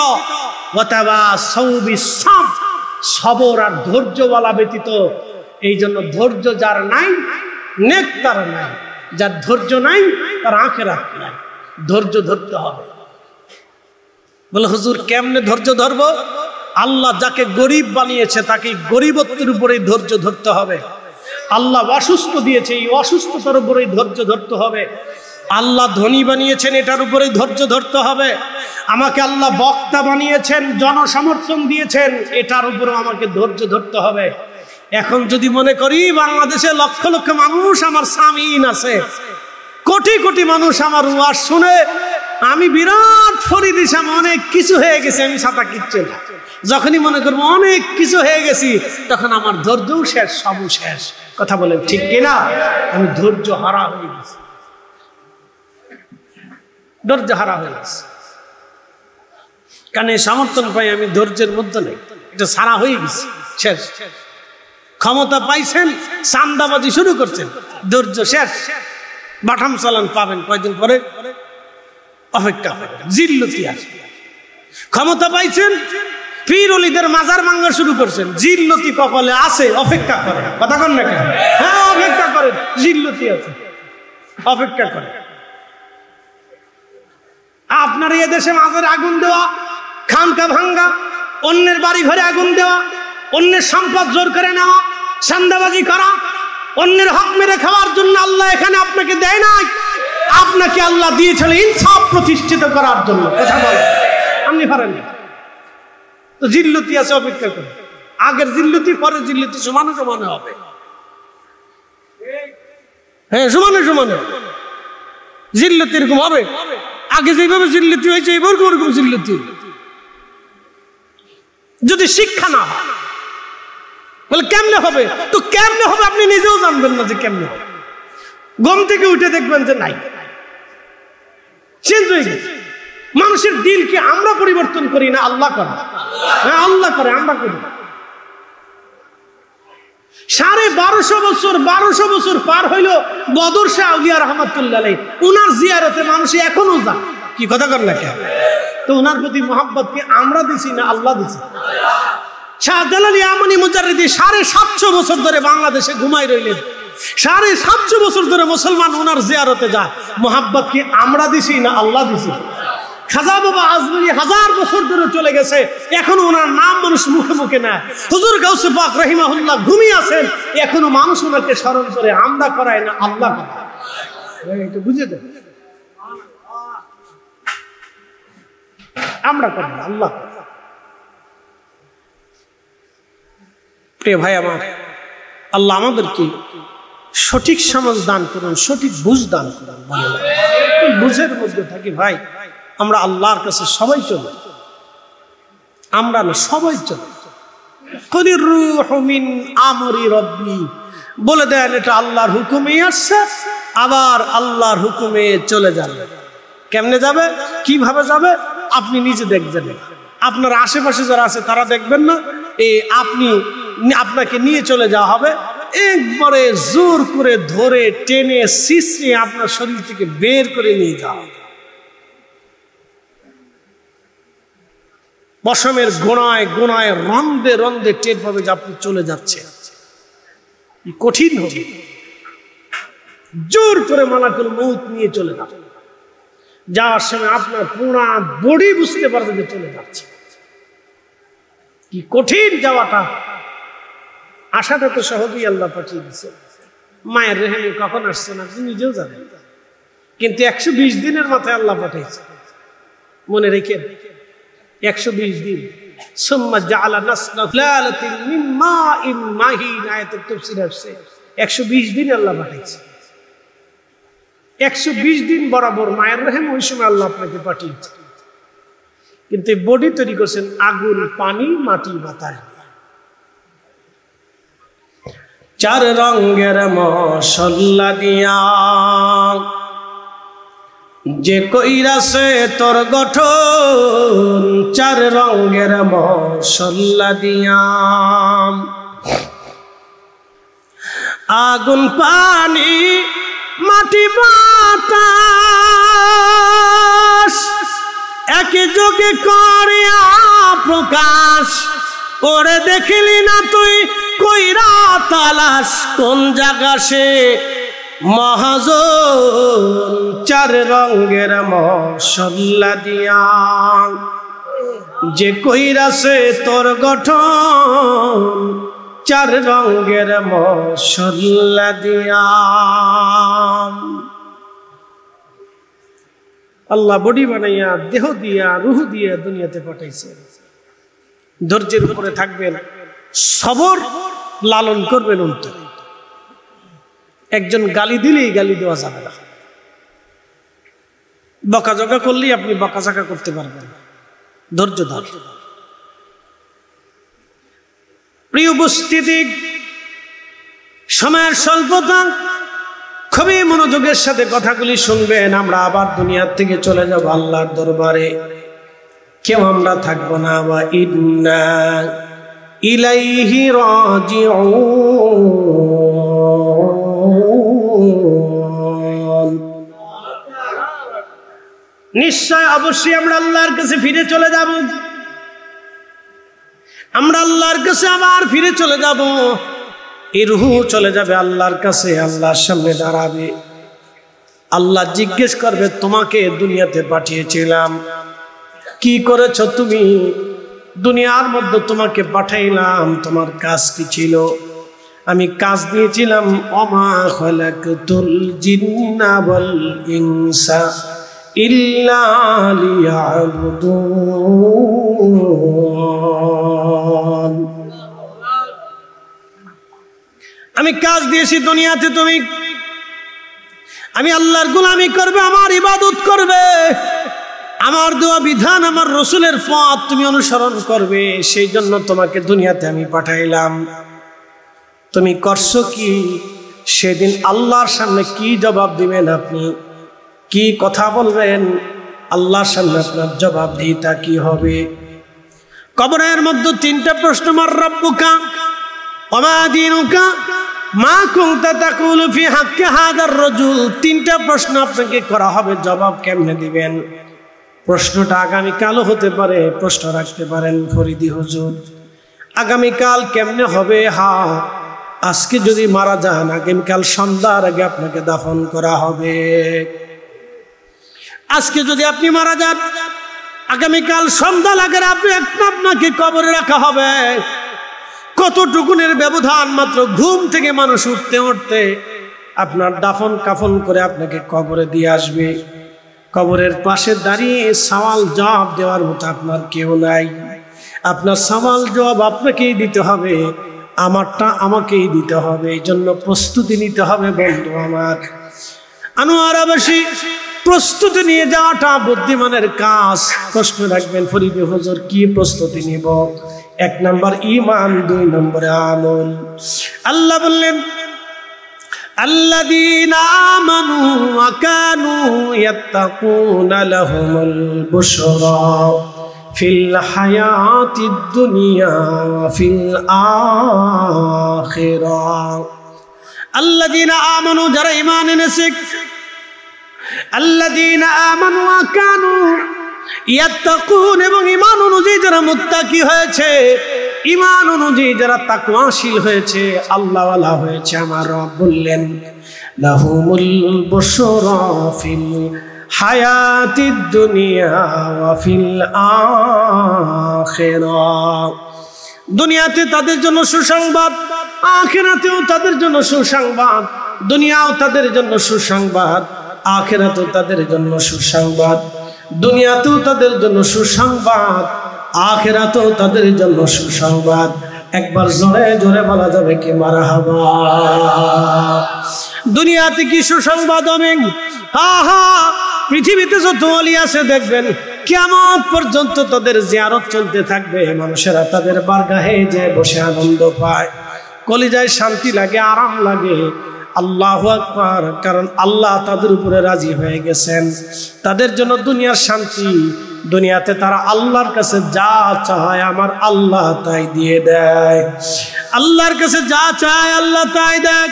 ওয়া তাওয়াসাউ বিস সাবর, সবর আর ধৈর্যওয়ালা ব্যতীত। এই জন্য ধৈর্য যার নাই, নেক তার নাই। যার ধৈর্য নাই তার আখিরাত নাই। ধৈর্য ধরতে হবে। বলে হুজুর কেমনে ধৈর্য ধরবো? আল্লাহ যাকে গরিব বানিয়েছে তাকে গরিবত্বের উপরেই ধৈর্য ধরতে হবে। আল্লাহ অসুস্থ দিয়েছে, এই অসুস্থতার উপরেই ধৈর্য ধরতে হবে। আল্লাহ ধনী বানিয়েছেন, এটার উপরেই ধৈর্য ধরতে হবে। আমাকে আল্লাহ বক্তা বানিয়েছেন, জনসমর্থন দিয়েছেন, এটার উপরেও আমাকে ধৈর্য ধরতে হবে। এখন যদি মনে করি বাংলাদেশে লক্ষ লক্ষ মানুষ আমার সামিন আছে, কোটি কোটি মানুষ আমার ওয়াজ শুনে, আমি বিরাট ফরিদ ইসলাম, অনেক কিছু হয়ে গেছে, আমি ছাতা কিচ্ছু না। যখনই মনে করবো অনেক কিছু হয়ে গেছি, তখন আমার ধৈর্যও শেষ, সবও শেষ। কথা বলেন ঠিক কিনা? আমি ধৈর্য হারা হয়ে গেছি, ধৈর্য হারা হয়ে গেছে। কারণ এই সমর্থন পাই আমি ধৈর্যের মধ্যে নেই, এটা সারা হয়ে গেছে, শেষ। ক্ষমতা পাইছেন, চান্দাবাজি শুরু করছেন, ধৈর্য শেষ। বাটাম চালান পাবেন কয়েকদিন পরে, অপেক্ষা করেন, জিল্লতি আসবে। ক্ষমতা পাইছেন, পীর ওলিদের মাজার ভাঙা শুরু করছেন, জিল্লতি কপালে আছে, অপেক্ষা করে। কথা কন না কেন? হ্যাঁ অপেক্ষা করেন, জিল্লতি আছে, অপেক্ষা করে। আপনার এই দেশে মাজারে আগুন দেওয়া, খানকা ভাঙ্গা, অন্যের বাড়ি ঘরে আগুন দেওয়া, অন্যের সম্পদ জোর করে নেওয়া, চাঁদাবাজি করা, অন্যের হক মেরে খাওয়ার জন্য আল্লাহ এখানে আপনাকে দেয় নাই। আপনাকে আল্লাহ দিয়েছিল ইনসাফ প্রতিষ্ঠিত করার জন্য। কথা বলেন, আপনি পারেন না তো জিল্লতি আছে, অপেক্ষা করে। আগের জিল্লতি পরের জিল্লতি সমানে সমানে হবে। হ্যাঁ সমানে সমানে জিল্লতি এরকম হবে। আগে যেভাবে জিল্লতি হয়েছে এবার ওরকম জিল্লতি। যদি শিক্ষা না হয় বলে কেমনে হবে? তো কেমনে হবে আপনি নিজেও জানবেন না যে কেমনে হবে। ঘুম থেকে উঠে দেখবেন যে নাই, চেঞ্জ হয়ে গেছে। মানুষের দিল কি আমরা পরিবর্তন করি না আল্লাহ করে? হ্যাঁ আল্লাহ করে, আমরা করি। 1250 বছর পার হইল বদর শাহ আউলিয়া রহমাতুল্লাহ আলাইহি, উনার জিয়ারতে মানুষ এখনো যায়। কি কথা কর না কেন? তো উনার প্রতি মোহাব্বত কি আমরা দিছি না আল্লাহ দিছি? শাহজালাল ইয়ামানি মুজাররিদি 750 বছর ধরে বাংলাদেশে ঘুমাই রইলেন, 750 বছর ধরে মুসলমান ওনার জিয়ারতে যায়। মোহাব্বত কি আমরা দিছি না আল্লাহ দিছি? খাজা বাবা আজমিরি 1000 বছর ধরে চলে গেছে, এখনো ওনার নাম মানুষ মুখে মুখে নেয়। হুজুর গাউসে পাক রাহিমাহুল্লাহ ঘুমিয়ে আছেন, এখনো মানুষ ওনাকে স্মরণ করে। আমরা করাই না আল্লাহ করায়। এটা বুঝে দেন, আমরা করি না আল্লাহ। প্রিয় ভাই আমার, আল্লাহ আমাদেরকে সঠিক সমাজ দান করুন, সঠিক বুঝ দান করুন। বুঝের মধ্যে থাকি ভাই, আমরা আল্লাহর কাছে সবাই চলে, আমরা না সবাই চলে। কুলির রূহু মিন আমরি রব্বি, বলে দেন এটা আল্লাহর হুকুমে আসছে, আবার আল্লাহর হুকুমে চলে যাবে। কেমনে যাবে, কিভাবে যাবে আপনি নিজে দেখবেন, আপনার আশেপাশে যারা আছে তারা দেখবেন না। আপনাকে নিয়ে চলে যাওয়া হবে, একবারে জোর করে ধরে টেনে শিশিয়ে আপনার শরীর থেকে বের করে নিয়ে যাওয়া। পশমের গোড়ায় গোড়ায় রন্ধে রন্ধে টের পাবে যে আপনি চলে যাচ্ছে। কঠিন হবে। জোর করে মালাকুল মউত নিয়ে চলে যাবে। যাওয়ার সময় আপনার পুরা বডি বুঝতে পারবে যে চলে যাচ্ছে। কি কঠিন যাওয়াটা। আশাটা তো সহজেই আল্লাহ পাঠিয়ে দিচ্ছে। মায়ের রেহেমে কখন আসছে না আপনি নিজেও জানেন, কিন্তু 120 দিনের মাথায় আল্লাহ পাঠিয়েছে। মনে রেখেন 120 দিন। সুম্মা জাআলা নাসলাতিন মিন মাইন মাহিন, আয়াতুত তাফসীর আছে 120 দিন আল্লাহ পাঠিয়েছে। 120 দিন বরাবর মায়ের রেহেম ওই সময় আল্লাহ আপনাকে পাঠিয়েছে। কিন্তু বডি তৈরি করছেন আগুন, পানি, মাটি, বাতাস। 4 রঙের মশলা দিয়া যে কইরাছে তোর গঠন, 4 রঙের মশলা দিয়া আগুন, পানি, মাটি, বাতাস একে যোগে করিয়া প্রকাশ। ওরে দেখিলি না তুই কইরা তালাশ, কোন জায়গা সে মহাজন। 4 রঙের মশলা দিয়া যে কইরাছে তোর গঠন, 4 রঙের মশলা দিয়া। আল্লাহ বডি বানাইয়া, দেহ দিয়া, রূহ দিয়া দুনিয়াতে পাঠাইছে। ধৈর্যের উপরে থাকবেন, সবর লালন করবেন অন্তরে। একজন গালি দিলেই গালি দেওয়া যাবে না। বকাঝকা করলেই আপনি বকাঝকা করতে পারবেন। ধৈর্য ধর। প্রিয় উপস্থিতি, সময়ের স্বল্পতা, খুবই মনোযোগের সাথে কথাগুলি শুনবেন। আমরা আবার দুনিয়ার থেকে চলে যাব আল্লাহর দরবারে। কেউ আমরা থাকবো না। ওয়া ইন্না ইলাইহি রাজিউন। নিশ্চয় অবশ্যই আমরা আল্লাহর কাছে ফিরে চলে যাব। আমরা আল্লাহর কাছে আবার ফিরে চলে যাব। এই রূহ চলে যাবে আল্লাহর কাছে, আল্লাহর সামনে দাঁড়াবে। আল্লাহ জিজ্ঞেস করবে, তোমাকে দুনিয়াতে পাঠিয়েছিলাম, কি করেছ তুমি? দুনিয়ার মধ্যে তোমাকে পাঠাইলাম, তোমার কাজ কি ছিল? আমি কাজ দিয়েছিলাম, ওমা খালাকতুল জিন্না ওয়াল ইনসা ইল্লা লিয়াবুদুন। আমি কাজ দিয়েছি দুনিয়াতে, তুমি আমি আল্লাহর গোলামি করবে, আমার ইবাদত করবে, আমার দেওয়া বিধান, আমার রসুলের পথ তুমি অনুসরণ করবে। সেই জন্য তোমাকে দুনিয়াতে আমি পাঠাইলাম। তুমি করছো কি? সেদিন আল্লাহর সামনে কি জবাব দিবেন? আপনি কি কথা বলবেন? আল্লাহর সামনে আপনার জবাবদিহিতা কি হবে? কবরের মধ্যে 3টা প্রশ্ন। মান রাব্বুকা ওয়া মা দীনুকা মা কুনতা তাকুলু ফি হাক্কি হাযার রাজুল। 3টা প্রশ্ন আপনাকে করা হবে, জবাব কেমনে দিবেন? প্রশ্নটা আগামীকালও হতে পারে, প্রশ্ন রাখতে পারেন ফরিদি হুজুর আগামীকাল কেমনে হবে? হ্যাঁ, আজকে যদি মারা যান আগামীকাল সন্ধ্যার আগে আপনাকে দাফন করা হবে। আজকে যদি আপনি মারা যান আগামীকাল সন্ধ্যা লাগে আপনাকে কবরে রাখা হবে। কতটুকুনের ব্যবধান! মাত্র ঘুম থেকে মানুষ উঠতে উঠতে আপনার দাফন কাফন করে আপনাকে কবরে দিয়ে আসবে। কবরের পাশে দাঁড়িয়ে সওয়াল জবাব দেওয়ার মতো আপনার কেউ নাই। আপনার সওয়াল জবাব আপনাকেই দিতে হবে, আমারটা আমাকেই দিতে হবে। এই জন্য প্রস্তুতি নিতে হবে বন্ধু আমার। আনোয়ারাবাসী, প্রস্তুতি নিয়ে যাওয়াটা বুদ্ধিমানের কাজ। প্রশ্ন রাখবেন, ফরিদে হুজুর কি প্রস্তুতি নিব? 1 নম্বর ঈমান, 2 নম্বরে আমল। আল্লাহ বললেন, আল্লাযীনা আমানু ওয়া কানু ইয়াত্তাকুনা লাহুমুল বুশরা ফিল হায়াতিদ দুনিয়া ওয়া ফিল আখিরাহ। আল্লাযীনা আমানু, যারা ঈমান এনেছে, আল্লাযীনা আমানু ওয়া কানু ইয়াত্তাকুন, এবং ঈমান অনুযায়ী যারা মুত্তাকি হয়েছে, ঈমান অনুযায়ী যারা তাকওয়াশীল হয়েছে, আল্লাহওয়ালা হয়েছে, আমার রব বললেন লাহুমুল বুশরা ফিল হায়াতিদ দুনিয়া ওয়া ফিল আখিরাহ। দুনিয়াতে তাদের জন্য সুসংবাদ, আখিরাতেও তাদের জন্য সুসংবাদ। দুনিয়াও তাদের জন্য সুসংবাদ, আখিরাতেও তাদের জন্য সুসংবাদ। দুনিয়াতেও তাদের জন্য সুসংবাদ, আখিরাতেও তাদের জন্য সুসংবাদ। একবার জোরে জোরে বলা যাবে কি মারহাবা। দুনিয়াতে কি সুসংবাদ হবে? আহা, পৃথিবীতে যত ওলি আছে দেখবেন কিয়ামত পর্যন্ত তাদের জিয়ারত চলতে থাকবে। মানুষেরা তাদের বারগাহে যে বসে আনন্দ পায়, কলিজায় শান্তি লাগে, আরাম লাগে। আল্লাহু আকবার। কারণ আল্লাহ তাদের উপরে রাজি হয়ে গেছেন। তাদের জন্য দুনিয়ার শান্তি। দুনিয়াতে তারা আল্লাহর কাছে যা চায় আমার আল্লাহ তাই দিয়ে দেয়। আল্লাহর কাছে যা চায় আল্লাহ তাই দেয়।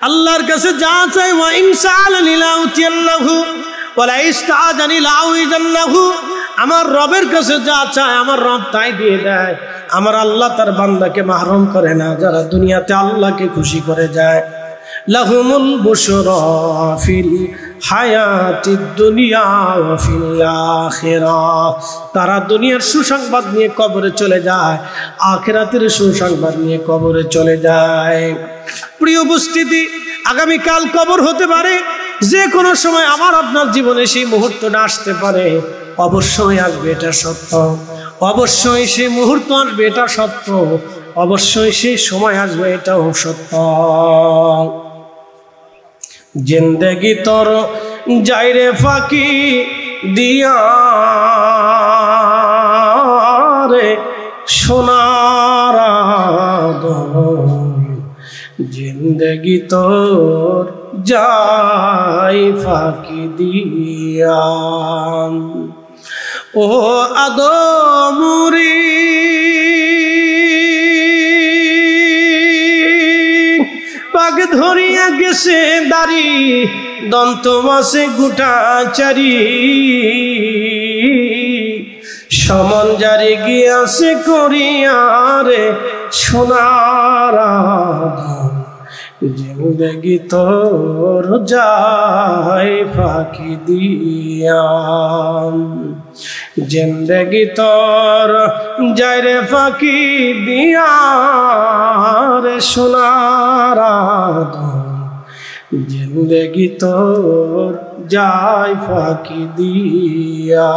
আল্লাহর কাছে যা চাই, ওয়া ইনসাআলানি লাউতিয়ান্নাহু ওয়া লা ইস্তাআযানি লাউইযান্নাহু। আমার রবের কাছে যা চায় আমার রব তাই দিয়ে দেয়। আমার আল্লাহ তার বান্দাকে মাহরুম করে না যারা দুনিয়াতে আল্লাহকে খুশি করে যায়। লাহুমুল বুশরা ফিল হায়াতিদ দুনিয়া ওয়া ফিল আখিরাহ। তারা দুনিয়ার সুসংবাদ নিয়ে কবরে চলে যায়, আখিরাতের সুসংবাদ নিয়ে কবরে চলে যায়। প্রিয় উপস্থিতি, আগামীকাল কবর হতে পারে, যে কোনো সময় আমার আপনার জীবনে সেই মুহূর্তটা আসতে পারে। অবশ্যই আসবে, এটা সত্য। অবশ্যই সেই মুহূর্ত আসবে, এটা সত্য। অবশ্যই সেই সময় আসবে, এটাও সত্য। জিন্দেগি তোর যাইরে ফাঁকি দিয়া রে সোনার জিন্দেগি তোর যাই ফাঁকি দিয়া। ও আদমুরি পাগ ধরিয়া গেছে দাড়ি, দন্ত মাসে গোটা চারি, সমন জারি গিয়াছে করিয়ারে সোনার জিন্দেগি তোর যাই ফাঁকি দিয়া। জিন্দেগি তোর যাই রে ফাঁকি দিয়া রে সোনার জিন্দেগি তোর যাই ফাঁকি দিয়া।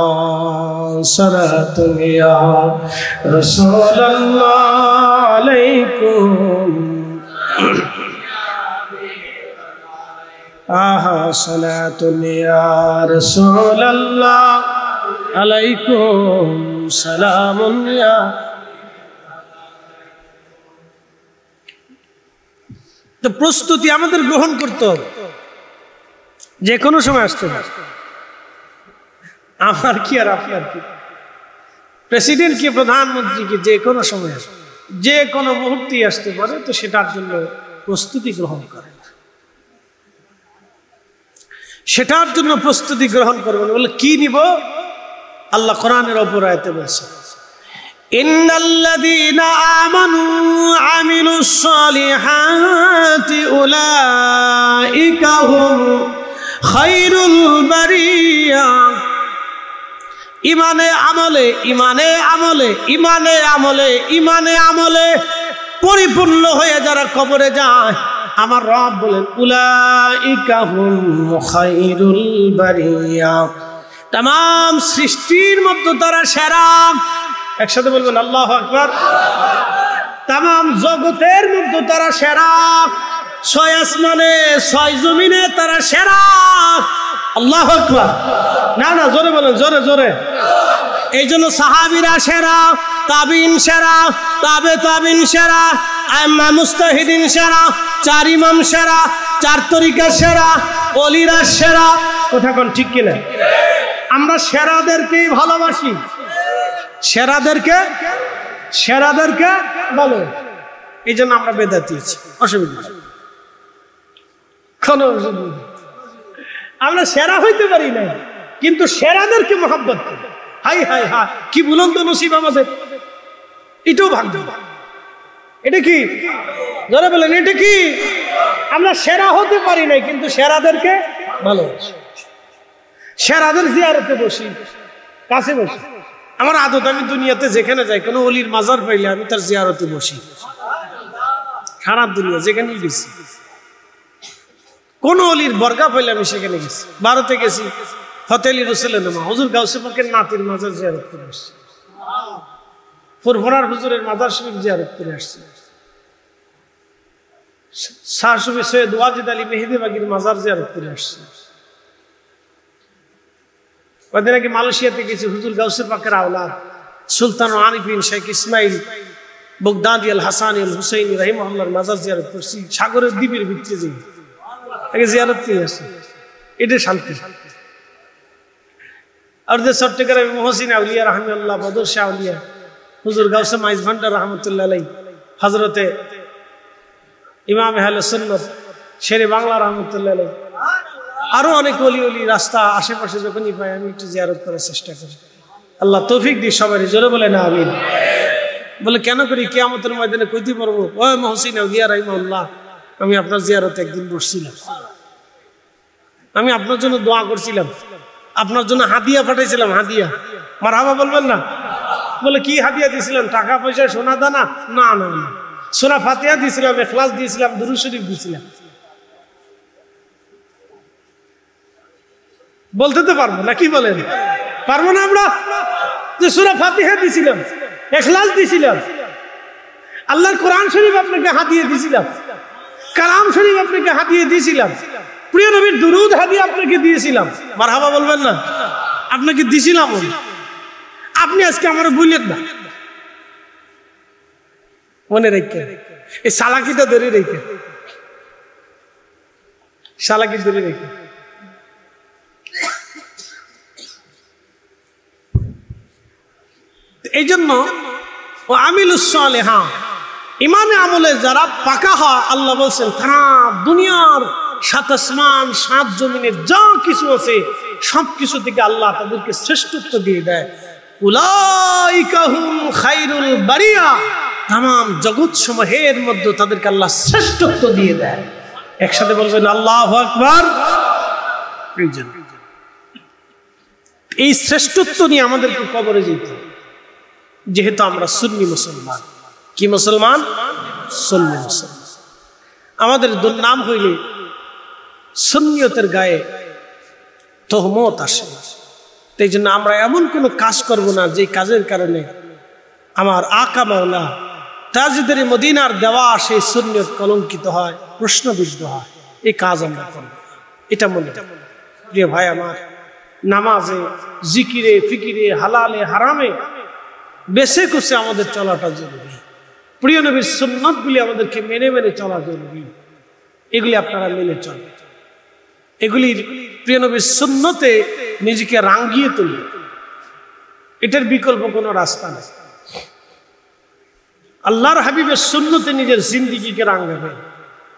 সালাতুন ইয়া রাসূলুল্লাহ আলাইকুম। আহা সালাতুন ইয়া রাসূলুল্লাহ আলাইকুম সালামুন ইয়া। তো প্রস্তুতি আমাদের গ্রহণ করতে হবে, যে কোনো সময় আসতে পারে। আমার কি আর আপনার কি, প্রেসিডেন্ট কি প্রধানমন্ত্রী কি যে কোনো সময় আসে, যে কোনো মুহূর্তেই আসতে পারে। তো সেটার জন্য প্রস্তুতি গ্রহণ করেন, সেটার জন্য প্রস্তুতি গ্রহণ করবেন। বলে কি নিব? আল্লাহ কোরআনের অপর আয়াতে বলেছেন, ইন্নাল্লাযীনা আমানু আমিলুস সালিহাতি উলাইকা হুম খায়রুল বারিয়া। ইমানে আমলে ইমানে আমলে ইমানে আমলে ইমানে আমলে পরিপূর্ণ হয়ে যারা কবরে যায়, আমার রব বলেন উলাইকা হুম খায়রুল বারিয়া। तमाम सृष्टिर मध्य तारा सेरा। एकसाथे बोलबेन आल्लाहु আকবার। तमाम जगतेर मध्य तारा सेरा। छय आसमाने छय जमीने तारा सेरा। आल्लाहु আকবার। ना ना जोरे बोलेन, जोरे जोरे। এই জন্য সাহাবীরা সেরা, তাবিন সেরা, তাবে তাবিন সেরা, আইম্মা মুস্তাহিদিন সেরা, চার ইমাম সেরা, চার তরিকা সেরা, ওলিরা সেরা। কথা কোন ঠিক কিনা? আমরা সেরাদেরকেই ভালোবাসি, সেরাদেরকে সেরাদেরকে ভালো। এই জন্য আমরা বেদাতি আছি, অসুবিধা কোনো অসুবিধা। আমরা সেরা হইতে পারি না, কিন্তু সেরাদেরকে মহব্বত করি। হাই হাই হাই, কি বুলন্দ নসিব আমাদের! এটাও ভাগ্য। এটা কি যারা বলেন, এটা কি? আমরা সেরা হতে পারি নাই, কিন্তু সেরাদেরকে ভালোবাসি। সেরাদের জিয়ারতে বসি, কাছে বসি। আমার আদত, আমি দুনিয়াতে যেখানে যাই, কোনো অলির মাজার পাইলে আমি তার জিয়ারতে বসি। সারা দুনিয়া যেখানে গেছি, কোন অলির বর্গা পাইলে আমি সেখানে গেছি। ভারতে গেছি, ফতেহ আলী রসুলের নামা হুজুর গাউসে পাকের নাতির মাজার জিয়ারত করে আসছি। ফুরফুরার হুজুরের মাজার শরীফ জিয়ারত করে আসছি। শাহ সুফি সৈয়দ ওয়াজিদ আলী মেহেদি বাগির মাজার জিয়ারত করে আসছি। ওদের আগে মালয়েশিয়াতে গেছি, হুজুর গাউসে পাকের আওলাদ সুলতান আরিফিন শেখ ইসমাইল বগদাদি আল হাসানি আল হুসাইনি রাহিমাহুল্লাহর মাজার জিয়ারত করছি। সাগরের দ্বীপের ভিতরে যাই আগে জিয়ারত করে আসছি। এটা শান্তি। আর যে চট্টগ্রামে মহসিন আউলিয়া রাহমাতুল্লাহ, বদর শাহ আউলিয়া, হুজুর গাউসে মাইজ ভান্ডার রহমতুল্লাহ আলাইহি, হযরতে ইমাম আহলে সুন্নাত শেরে বাংলা রহমতুল্লাহ আলাইহি, আরো অনেক ওলি ওলি রাস্তা আশেপাশে যখনই পাই আমি একটু জিয়ারত করার চেষ্টা করি। আল্লাহ তৌফিক দিই সবারই, জোরে বলে না আমিন। বলে কেন করি? কিয়ামতের ময়দানে কইতে পারবো, ও মহসিন আউলিয়া রাহিমাহুল্লাহ, আমি আপনার জিয়ারতে একদিন বসছিলাম, আমি আপনার জন্য দোয়া করছিলাম, আপনার জন্য হাদিয়া পাঠাইছিলাম। হাদিয়া মারহাবা বলবেন না? বলে কি হাদিয়া দিয়েছিলেন? টাকা পয়সা, সোনা দানা? না না না, সূরা ফাতিহা দিয়েছিলাম, ইখলাস দিয়েছিলাম, দুরূদ শরীফ দিয়েছিলাম। বলতে তো পারবো না, কি বলেন? পারবো না আমরা? যে সূরা ফাতিহা দিয়েছিলাম, ইখলাস দিয়েছিলাম, আল্লাহর কোরআন শরীফ আপনাকে হাদিয়া দিয়েছিলাম, কালাম শরীফ আপনাকে হাদিয়া দিয়েছিলাম, প্রিয় নবীর দুরূদ হাদিয়া আপনাকে দিয়েছিলাম। মারহাবা বলবেন না? আপনাকে দিয়েছিলাম, আপনি আজকে আমার বললেন না। মনে রেখে এই সালাকিটা ধরে রেখে, সালাকি ধরে রেখে। এই জন্য ও আমিলুস সালিহা, ইমানে আমলে যারা পাকা হয়, আল্লাহ বলছেন তারা দুনিয়ার 7 আসমান 7 জমিনের যা কিছু আছে সবকিছু থেকে আল্লাহ তাদেরকে শ্রেষ্ঠত্ব দিয়ে দেয়। উলাইকা হুম খায়রুল বারিয়া, तमाम জগৎ সমূহের মধ্যে তাদেরকে আল্লাহ শ্রেষ্ঠত্ব দিয়ে দেয়। একসাথে বলবেন আল্লাহু আকবার। এই শ্রেষ্ঠত্ব নিয়ে আমাদেরকে কবরে যেতে হবে, যেহেতু আমরা সুন্নি মুসলমান। কি মুসলমান? সুন্নি মুসলমান। আমাদের দুর্নাম হইলে সুন্নিয়তের গায়ে তহমত আসে। তাই জন্য আমরা এমন কোনো কাজ করব না যে কাজের কারণে আমার আকা মাওলা তাজদার মদিনার দেওয়া সেই সুন্নিয়ত কলঙ্কিত হয়, প্রশ্নবিদ্ধ হয়। এই কাজ আমরা করব, এটা মনে রাখবেন। প্রিয় ভাই আমার, নামাজে, জিকিরে, ফিকিরে, হালালে, হারামে বেছে কুছে আমাদের চলাটা জরুরি। প্রিয় নবীর সুন্নতগুলি আমাদেরকে মেনে মেনে চলা জরুরি। এগুলি আপনারা মেনে চলবেন। এগুলির প্রিয় নবীর সুন্নতে নিজেকে রাঙ্গিয়ে তুলবে, এটার বিকল্প কোনো রাস্তা নেই। আল্লাহর হাবিবের সুন্নতে নিজের জিন্দেগিকে রাঙ্গাবেন।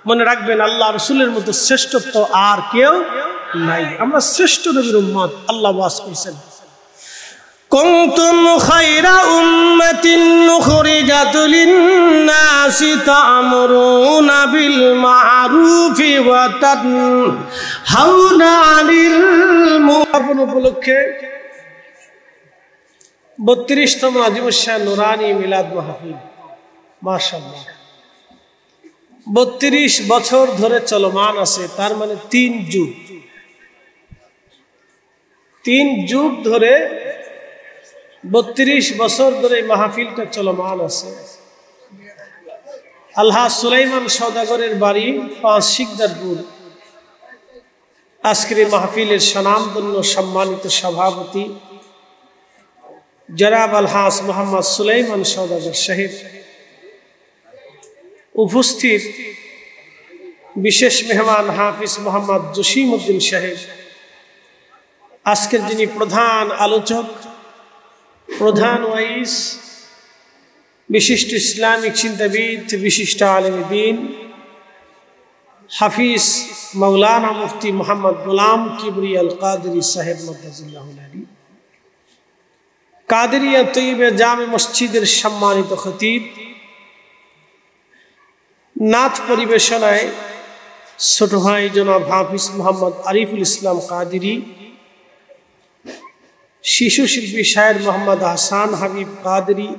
মনে রাখবেন আল্লাহ রাসূলের মতো শ্রেষ্ঠত্ব আর কেউ নাই। আমরা শ্রেষ্ঠ নবীর উম্মত। আল্লাহ ওয়াজ করেছেন, কুনতুম খায়রা উম্মাতিন উখরিজাত লিন-নাসি তা'মুরুনা বিল মা'রুফি ওয়া তানহাউনা আনিল মুনকার। উপলক্ষে 32তম আজিমুশ শান নুরানি মিলাদ মাহফিল। মাশাআল্লাহ, 32 বছর ধরে চলমান আছে। তার মানে 3 যুগ, 3 যুগ ধরে 32 বছর ধরে মাহফিলটা চলমান আছে। আলহাজ সুলাইমান সওদাগরের বাড়ি 5 শিকদারপুর। আজকের এই মাহফিলের স্বনামধন্য সম্মানিত সভাপতি জনাব আলহাজ মোহাম্মদ সুলাইমান সওদাগর সাহেব, উপস্থিত বিশেষ মেহমান হাফিজ মোহাম্মদ জসিম উদ্দিন সাহেব, আজকের যিনি প্রধান আলোচক, প্রধান ওয়াইজ, বিশিষ্ট ইসলামিক চিন্তাবিদ, বিশিষ্ট আলেম দ্বীন, হাফিজ মাওলানা মুফতি মোহাম্মদ গোলাম কিবরিয়া আল কাদেরী সাহেব মাদ্দাজিল্লাহুল আলী, কাদেরিয়া তৈয়বা জামে মসজিদের সম্মানিত খতিব, নাথ পরিবেশনায় ছোট ভাই জনাব হাফিজ মোহাম্মদ আরিফুল ইসলাম কাদেরী, শিশু শিল্পী শায়ের মোহাম্মদ হাসান হাবিব কাদেরী,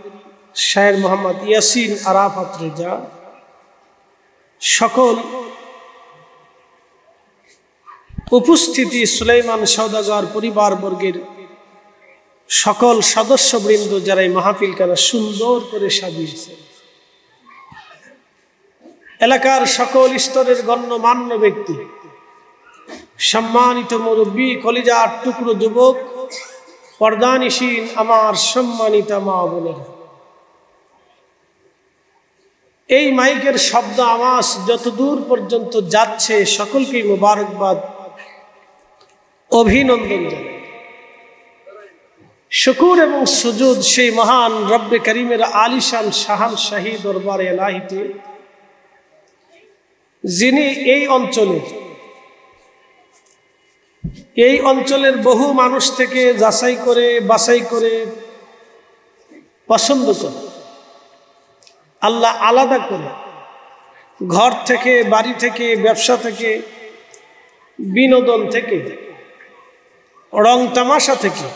শায়ের মোহাম্মদ ইয়াসিন আরাফাত রেজা, সকল উপস্থিতি সুলাইমান সওদাগর পরিবারবর্গের সকল সদস্যবৃন্দ যারা এই মাহফিলখানা সুন্দর করে সাজিয়েছে, এলাকার সকল স্তরের গণ্যমান্য ব্যক্তি, সম্মানিত মুরব্বী, কলিজার টুকরো যুবক, পর্দানিশীন আমার সম্মানিত মা বোনেরা, এই মাইকের শব্দ আওয়াজ যতদূর পর্যন্ত যাচ্ছে সকলকেই মোবারকবাদ, অভিনন্দন জানাই। শুকর এবং সুজুদ সেই মহান রব্বে করিমের আলিশান শাহান শাহী দরবারে এলাহিতে, যিনি এই অঞ্চলের বহু মানুষ থেকে যাচাই করে বাছাই করে পছন্দ করে আল্লাহ আলাদা করে ঘর থেকে, বাড়ি থেকে, ব্যবসা থেকে, বিনোদন থেকে, রং তামাশা থেকে,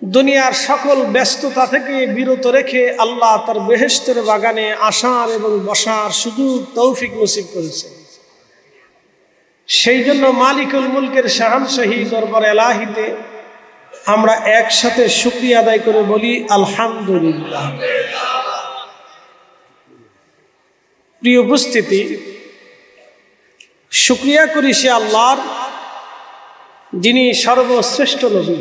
দুনিয়ার সকল ব্যস্ততা থেকে বিরত রেখে আল্লাহ তার বেহেশতের বাগানে আসার এবং বসার সুযোগ তৌফিক নসিব করেছে। সেই জন্য মালিকুল মুলকের শাহানশাহী দরবার এলাহিতে আমরা একসাথে শুকরিয়া আদায় করে বলি আলহামদুলিল্লাহ। প্রিয় উপস্থিতি, শুকরিয়া করি সে আল্লাহর, যিনি সর্বশ্রেষ্ঠ নবী,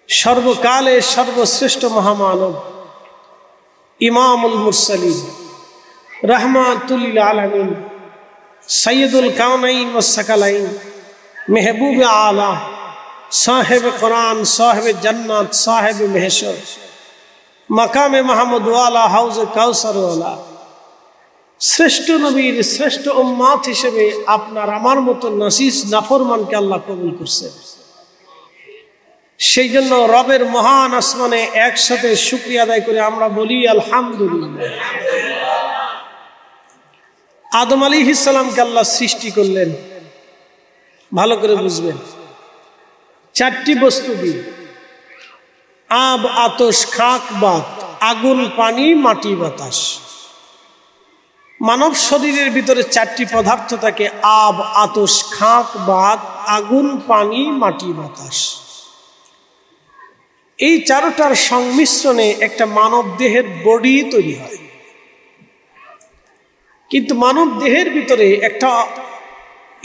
সর্বকালে সর্বশ্রেষ্ঠ মহামানব, ইমামুল মুরসালিন, রাহমাতুল লিল আলামিন, সৈয়দুল কাউনাইন ওয়াস সাকালাইন, মেহবুবে আলা, সাহেব কোরআন, সাহেব জান্নাত, সাহেব মেহশর, মাকামে মাহমুদ ওয়ালা, হাউজে কাউসার ওয়ালা, শ্রেষ্ঠ নবীর শ্রেষ্ঠ উম্মাত হিসেবে আপনার আমার মতো নাসিস নাফরমানকে আল্লাহ কবুল করছেন। সেই জন্য রবের মহান আসমানে একসাথে শুকরিয়া আদায় করে আমরা বলি আলহামদুলিল্লাহ। আদম আলাইহিস সালামকে আল্লাহ সৃষ্টি করলেন, ভালো করে বুঝবেন, চারটি বস্তু দিয়ে, আব, আতশ, খাক, বাত, আগুন, পানি, মাটি, বাতাস। মানব শরীরের ভিতরে চারটি পদার্থ থাকে, আব, আতশ, খাক, বাত, আগুন, পানি, মাটি, বাতাস। এই চারটার সংমিশ্রণে একটা মানব দেহের বডি তৈরি হয়। কিন্তু মানব দেহের ভিতরে একটা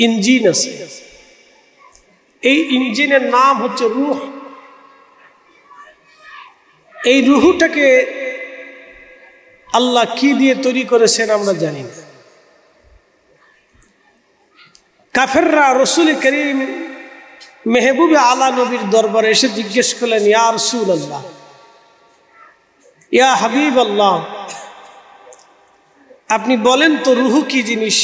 ইঞ্জিন আছে, এই ইঞ্জিনের নাম হচ্ছে রূহ। এই রূহটাকে আল্লাহ কি দিয়ে তৈরি করেছেন আমরা জানি না। কাফেররা রাসূল করিম মেহবুবে আলা নবীর দরবারে এসে জিজ্ঞেস করলেন, ইয়া রাসূলুল্লাহ, ইয়া হাবিবাল্লাহ, আপনি বলেন তো রূহ কি জিনিস?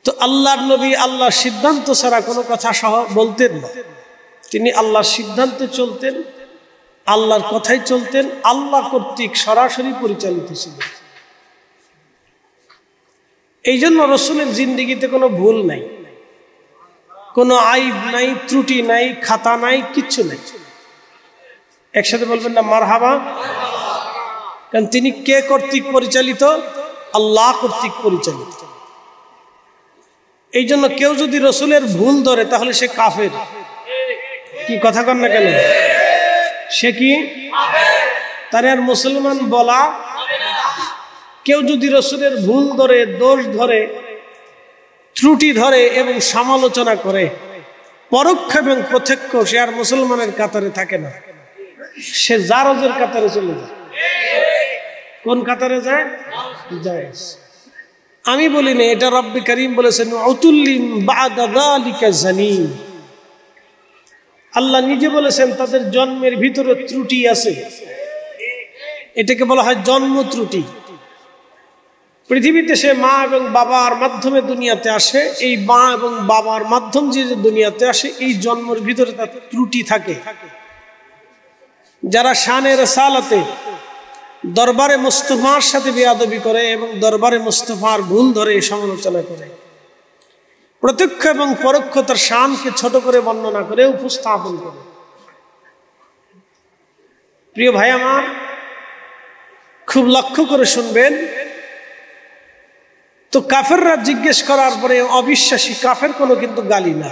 তো আল্লাহর নবী আল্লাহর সিদ্ধান্ত ছাড়া কোনো কথা বলতেন না। তিনি আল্লাহর সিদ্ধান্তে চলতেন, আল্লাহর কথাই চলতেন, আল্লাহ কর্তৃক সরাসরি পরিচালিত ছিলেন। এই জন্য রসুলের জিন্দেগিতে কোনো ভুল নাই, কোনো আইব নাই, ত্রুটি নাই, খাতা নাই, কিচ্ছু নাই। একসাথে বলবেন না মারহাবা? কারণ তিনি কে কর্তৃক পরিচালিত? আল্লাহ কর্তৃক পরিচালিত। এই জন্য কেউ যদি রসুলের ভুল ধরে তাহলে সে কাফের। কি কথা কন না কেন? সে কি? তার আর মুসলমান বলা? কেউ যদি রসুলের ভুল ধরে, দোষ ধরে, ত্রুটি ধরে এবং সমালোচনা করে, পরোক্ষ এবং প্রত্যক্ষ, সে আর মুসলমানের কাতারে থাকে না, সে জারজের কাতারে চলে যায়। কোন কাতারে যায়? জায়েজ। আমি বলি না, এটা রব্বে করিম বলেছেন, উতুল্লিম বাদা যালিকা জানিম। আল্লাহ নিজে বলেছেন তাদের জন্মের ভিতরে ত্রুটি আছে, এটাকে বলা হয় জন্ম ত্রুটি। পৃথিবীতে সে মা এবং বাবার মাধ্যমে দুনিয়াতে আসে, এই মা এবং বাবার মাধ্যম যে দুনিয়াতে আসে এই জন্মের ভিতরে তার ত্রুটি থাকে। যারা শানে রিসালাতে দরবারে মুস্তাফার সাথে বেয়াদবি করে এবং দরবারে মুস্তাফার ভুল ধরে সমালোচনা করে, প্রত্যক্ষ এবং পরোক্ষ তার শানকে ছোট করে বর্ণনা করে উপস্থাপন করে। প্রিয় ভাই আমার, খুব লক্ষ্য করে শুনবেন। তো কাফেররা জিজ্ঞেস করার পরে অবিশ্বাসী কাফের কোনো কিন্তু গালি না।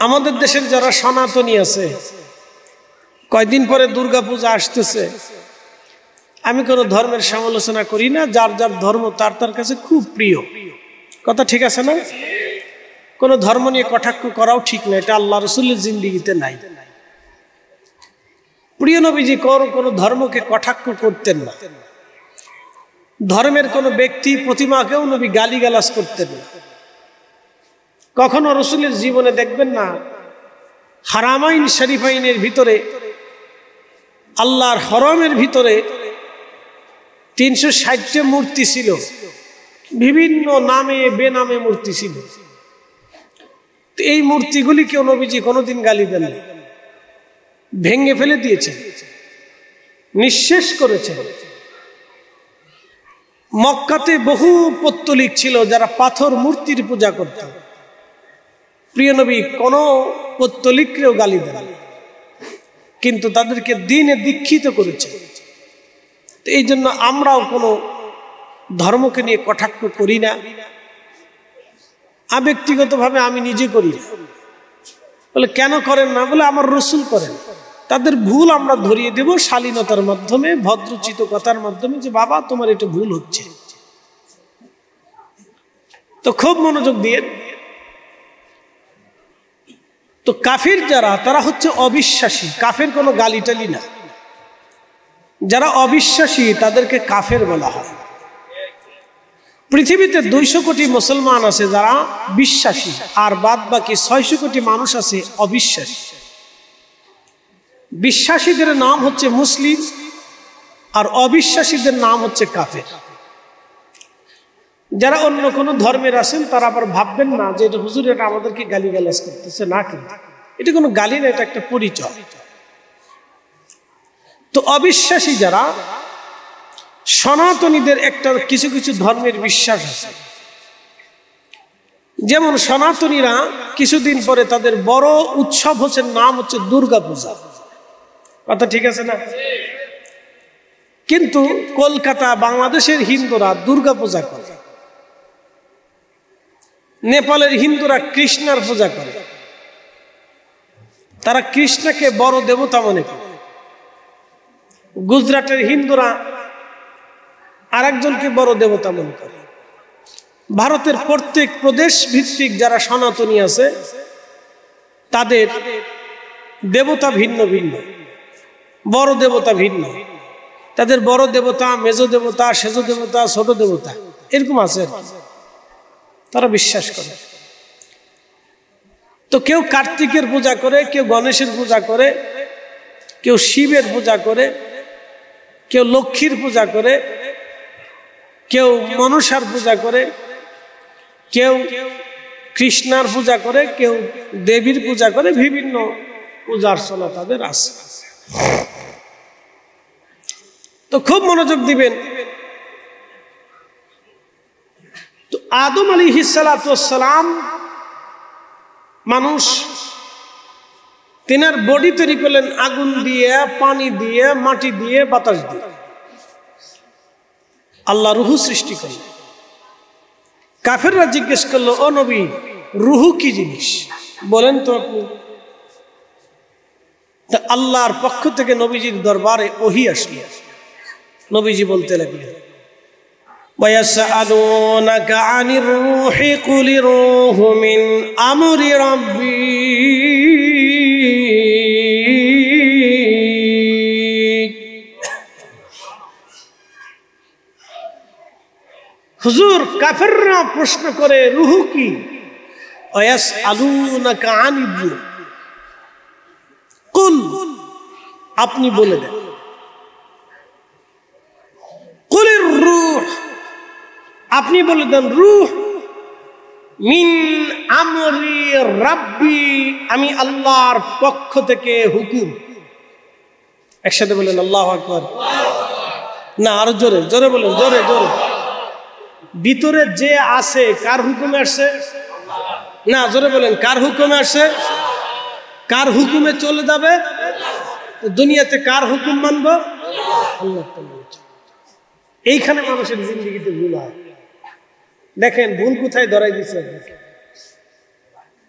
আমাদের দেশের যারা সনাতনী আছে, কয়দিন পরে দুর্গাপূজা আসতেছে, আমি কোনো ধর্মের সমালোচনা করি না, যার যার ধর্ম তার তার কাছে খুব প্রিয়, কথা ঠিক আছে না? কোনো ধর্ম নিয়ে কটাক্ষ করাও ঠিক না, এটা আল্লাহ রাসূলের জিন্দেগিতে নাই। প্রিয় নবীজি কোনো ধর্মকে কটাক্ষ করতেন না, ধর্মের কোনো ব্যক্তি প্রতিমাকেও নবী গালিগালাজ করতেন না। কখনো রাসূলের জীবনে দেখবেন না হারামাইন শরীফাইনের ভিতরে, আল্লাহর হরমের ভিতরে 360টা মূর্তি ছিল, বিভিন্ন নামে বেনামে মূর্তি ছিল। এই মূর্তিগুলি কেউ নবীজি কোনোদিন গালি দেন না, ভেঙে ফেলে দিয়েছেন, নিঃশেষ করেছেন। মক্কাতে বহু পৌত্তলিক ছিল যারা পাথর মূর্তির পূজা করত, প্রিয় নবী কোন পৌত্তলিককেও গালি দেন না, কিন্তু তাদেরকে দ্বীনে দীক্ষিত করেছে। এই জন্য আমরাও কোনো ধর্মকে নিয়ে কটাক্ষ করি না, ব্যক্তিগতভাবে আমি নিজে করি না। বলে কেন করেন না? বলে আমার রাসূল করেন। তাদের ভুল আমরা ধরিয়ে দেব শালীনতার মাধ্যমে, ভদ্রচিত কথার মাধ্যমে, যে বাবা তোমার এটা ভুল হচ্ছে। তো খুব মনোযোগ দিয়ে, তো কাফির যারা, তারা হচ্ছে অবিশ্বাসী। কাফের কোনো গালিটালি না, যারা অবিশ্বাসী তাদেরকে কাফের বলা হয়। পৃথিবীতে 200 কোটি মুসলমান আছে যারা বিশ্বাসী, আর বাদ বাকি 600 কোটি মানুষ আছে অবিশ্বাসী। বিশ্বাসীদের নাম হচ্ছে মুসলিম, আর অবিশ্বাসীদের নাম হচ্ছে কাফের। যারা অন্য কোনো ধর্মের আছেন তারা আবার ভাববেন না যে এটা হুজুর এটা আমাদেরকে গালিগালাজ করতেছে, না, কিন্তু এটা কোনো গালি না, এটা একটা পরিচয়। তো অবিশ্বাসী যারা, সনাতনীদের একটা কিছু কিছু ধর্মের বিশ্বাস আছে। যেমন সনাতনীরা কিছুদিন পরে তাদের বড় উৎসব হচ্ছে, নাম হচ্ছে দুর্গাপূজা, কথা ঠিক আছে না? কিন্তু কলকাতা, বাংলাদেশের হিন্দুরা দুর্গাপূজা করে, নেপালের হিন্দুরা কৃষ্ণার পূজা করে, তারা কৃষ্ণকে বড় দেবতা মনে করে। গুজরাটের হিন্দুরা আরেকজনকে বড় দেবতা মনে করে। ভারতের প্রত্যেক প্রদেশ ভিত্তিক যারা সনাতনী আছে তাদের দেবতা ভিন্ন ভিন্ন, বড় দেবতা ভিন্ন। তাদের বড় দেবতা, মেজ দেবতা, সেজ দেবতা, ছোট দেবতা এরকম আছে, তারা বিশ্বাস করে। তো কেউ কার্তিকের পূজা করে, কেউ গণেশের পূজা করে, কেউ শিবের পূজা করে, কেউ লক্ষ্মীর পূজা করে, কেউ মনসার পূজা করে, কেউ কৃষ্ণার পূজা করে, কেউ দেবীর পূজা করে। বিভিন্ন পূজা অর্চনা তাদের আছে। তো খুব মনোযোগ দিবেন। তো আদম আলাইহিস সালাতু ওয়াস সালাম মানুষ, তিনার বডি তৈরি করলেন আগুন দিয়ে, পানি দিয়ে, মাটি দিয়ে, বাতাস দিয়ে। আল্লাহ রুহু সৃষ্টি করলেন। কাফেররা জিজ্ঞেস করলো, ও নবী, রুহু কি জিনিস বলেন তো আপনি। তা আল্লাহর পক্ষ থেকে নবীজির দরবারে ওহী আসলো। নবীজি বলতে লাগলেন, ওয়ায়াসআলুনাকা আনির রূহি কুলির রূহু মিন আমরি রাব্বি। হুজুর, কাফেররা প্রশ্ন করে রুহু কি? ওয়ায়াসআলুনাকা আনির রূহ, আপনি বলে দেন কুলির রূহ, আপনি বলে দেন রূহ মিন আমরি রাব্বি, আমি আল্লাহর পক্ষ থেকে হুকুম। একসাথে বলেন আল্লাহু আকবার। না আরো জোরে জোরে বলেন, জোরে জোরে। ভিতরে যে আছে কার হুকুমে আসছে? না জোরে বলেন, কার হুকুমে আসছে? কার হুকুমে চলে যাবে? দুনিয়াতে কার হুকুম মানব? আল্লাহ। এইখানে মানুষের জিন্দেগিতে ভুল হয়। দেখেন ভুল কোথায় ধরাই দিচ্ছে।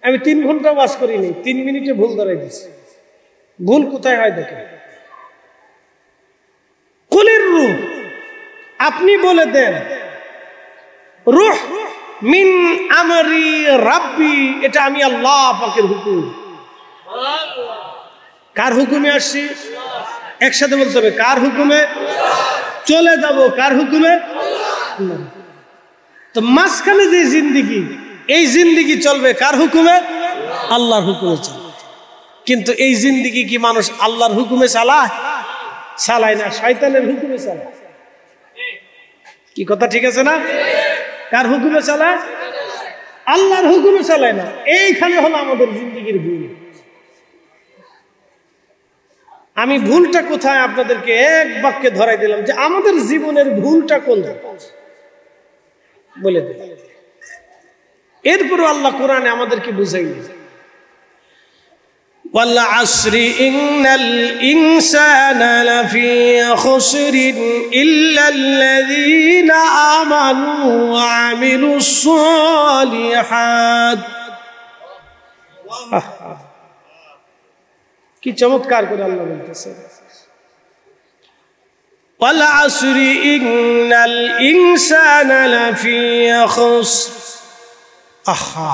আমি 3 ঘন্টা ওয়াজ করিনি, 3 মিনিটে ভুল ধরাই দিচ্ছে। ভুল কোথায় হয় দেখেন। কুলির রূহ, আপনি বলে দেন রূহ মিন আমরি রাব্বি, এটা আমি আল্লাহ পাকের হুকুম। কার হুকুমে আসছি? একসাথে বলতে হবে, কার হুকুমে চলে যাব? কার হুকুমে? তো মাঝখানে যে জিন্দেগি, এই জিন্দেগি চলবে কার হুকুমে? আল্লাহর হুকুমে চলবে। কিন্তু এই জিন্দেগি কি মানুষ আল্লাহর হুকুমে চালায়? চালায় না, শয়তানের হুকুমে চালায়। কি কথা ঠিক আছে না? কার হুকুমে চালায়? আল্লাহর হুকুমে চালায় না। এইখানে হলো আমাদের জিন্দেগির ভুল। আমি ভুলটা কোথায় আপনাদেরকে এক বাক্যে ধরাই দিলাম যে আমাদের জীবনের ভুলটা কোন বলে দিল। এরপরও আল্লাহ কোরআনে আমাদেরকে বুঝাইলেন ওয়াল আসরি ইন্নাল ইনসানা লাফি খুসরিন ইল্লাল্লাযীনা আমানু ওয়া আমিলুস সালিহাত। কি চমৎকার করে আল্লাহ বলতেছেন ওয়াল আসরি ইন্নাল ইনসানা লাফি খুসর। আহা,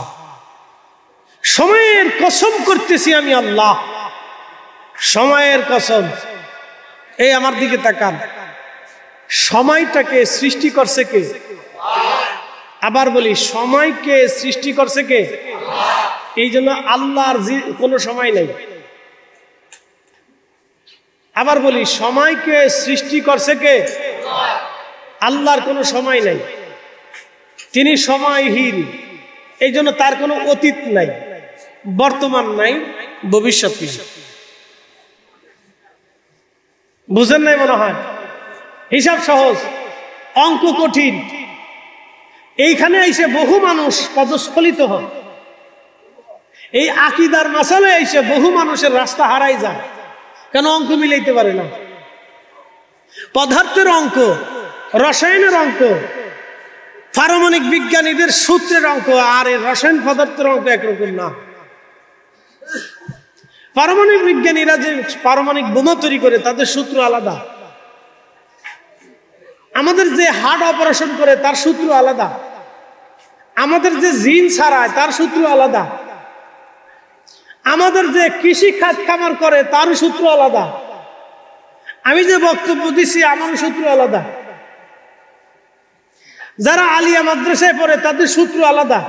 সময়ের কসম করতেছি আমি আল্লাহ, সময়ের কসম। এই আমার দিকে তাকান, সময়টাকে সৃষ্টি করছে কে? আবার বলি, সময়কে সৃষ্টি করছে কে? এই জন্য আল্লাহর কোনো সময় নাই। আবার বলি, সময়কে সৃষ্টি করছে কে? আল্লাহর কোনো সময় নাই, তিনি সময়হীন। এই জন্য তার কোনো অতীত নাই, বর্তমান নাই, ভবিষ্যৎ নাই। বুঝেন নাই মনে হয়? হিসাব সহজ, অঙ্ক কঠিন। এইখানে এসে বহু মানুষ পদস্খলিত হয়। এই আকীদার মাসালে এসে বহু মানুষের রাস্তা হারাই যায়। কেন? অঙ্ক মিলাইতে পারে না। পদার্থের অঙ্ক, রসায়নের অঙ্ক, পারমাণবিক বিজ্ঞানীদের সূত্রের অঙ্ক আর রসায়ন পদার্থের অঙ্ক একরকম না। পারমাণবিক বিজ্ঞানীরা যে পারমাণবিক বোমা তৈরি করে তাদের সূত্র আলাদা। আমাদের যে হার্ট অপারেশন করে তার সূত্র আলাদা। আমাদের যে জিন ছাড়ায় তার সূত্র আলাদা। আমাদের যে কৃষি খাত খামার করে তার সূত্র আলাদা। আমি যে বক্তব্য দিচ্ছি আমার সূত্র আলাদা। যারা আলিয়া মাদ্রাসায় পড়ে তাদের সূত্র আলাদা।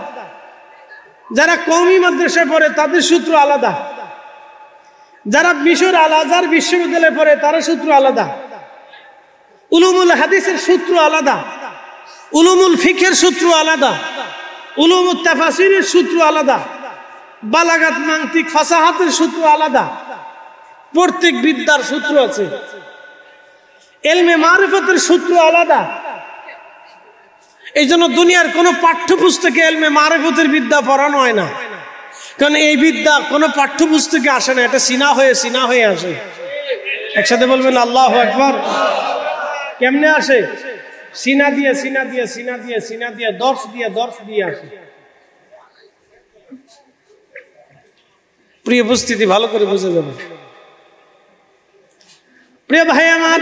যারা কওমি মাদ্রাসায় পড়ে তাদের সূত্র আলাদা। যারা মিশর আল আজহার বিশ্ববিদ্যালয়ে পড়ে তার সূত্র আলাদা। উলুমুল হাদিসের সূত্র আলাদা, উলুমুল ফিকহের সূত্র আলাদা, উলুমুত তাফাসিরের সূত্র আলাদা, বালাগাত মান্তিক ফাসাহাতের সূত্র আলাদা। প্রত্যেক বিদ্যার সূত্র আছে। ইলমে মারিফতের সূত্র আলাদা। এই জন্য দুনিয়ার কোনো পাঠ্যপুস্তকে ইলমে মারিফতের বিদ্যা পড়ানো হয় না, কারণ এই বিদ্যা কোনো পাঠ্যপুস্তকে আসে না, এটা সিনা হয়ে আসে। একসাথে বলবেন আল্লাহু আকবার। কেমনে আসে? সিনা দিয়ে দর্শ দিয়ে আসে। প্রিয় উপস্থিতি, ভালো করে বুঝে যাবে। প্রিয় ভাই আমার,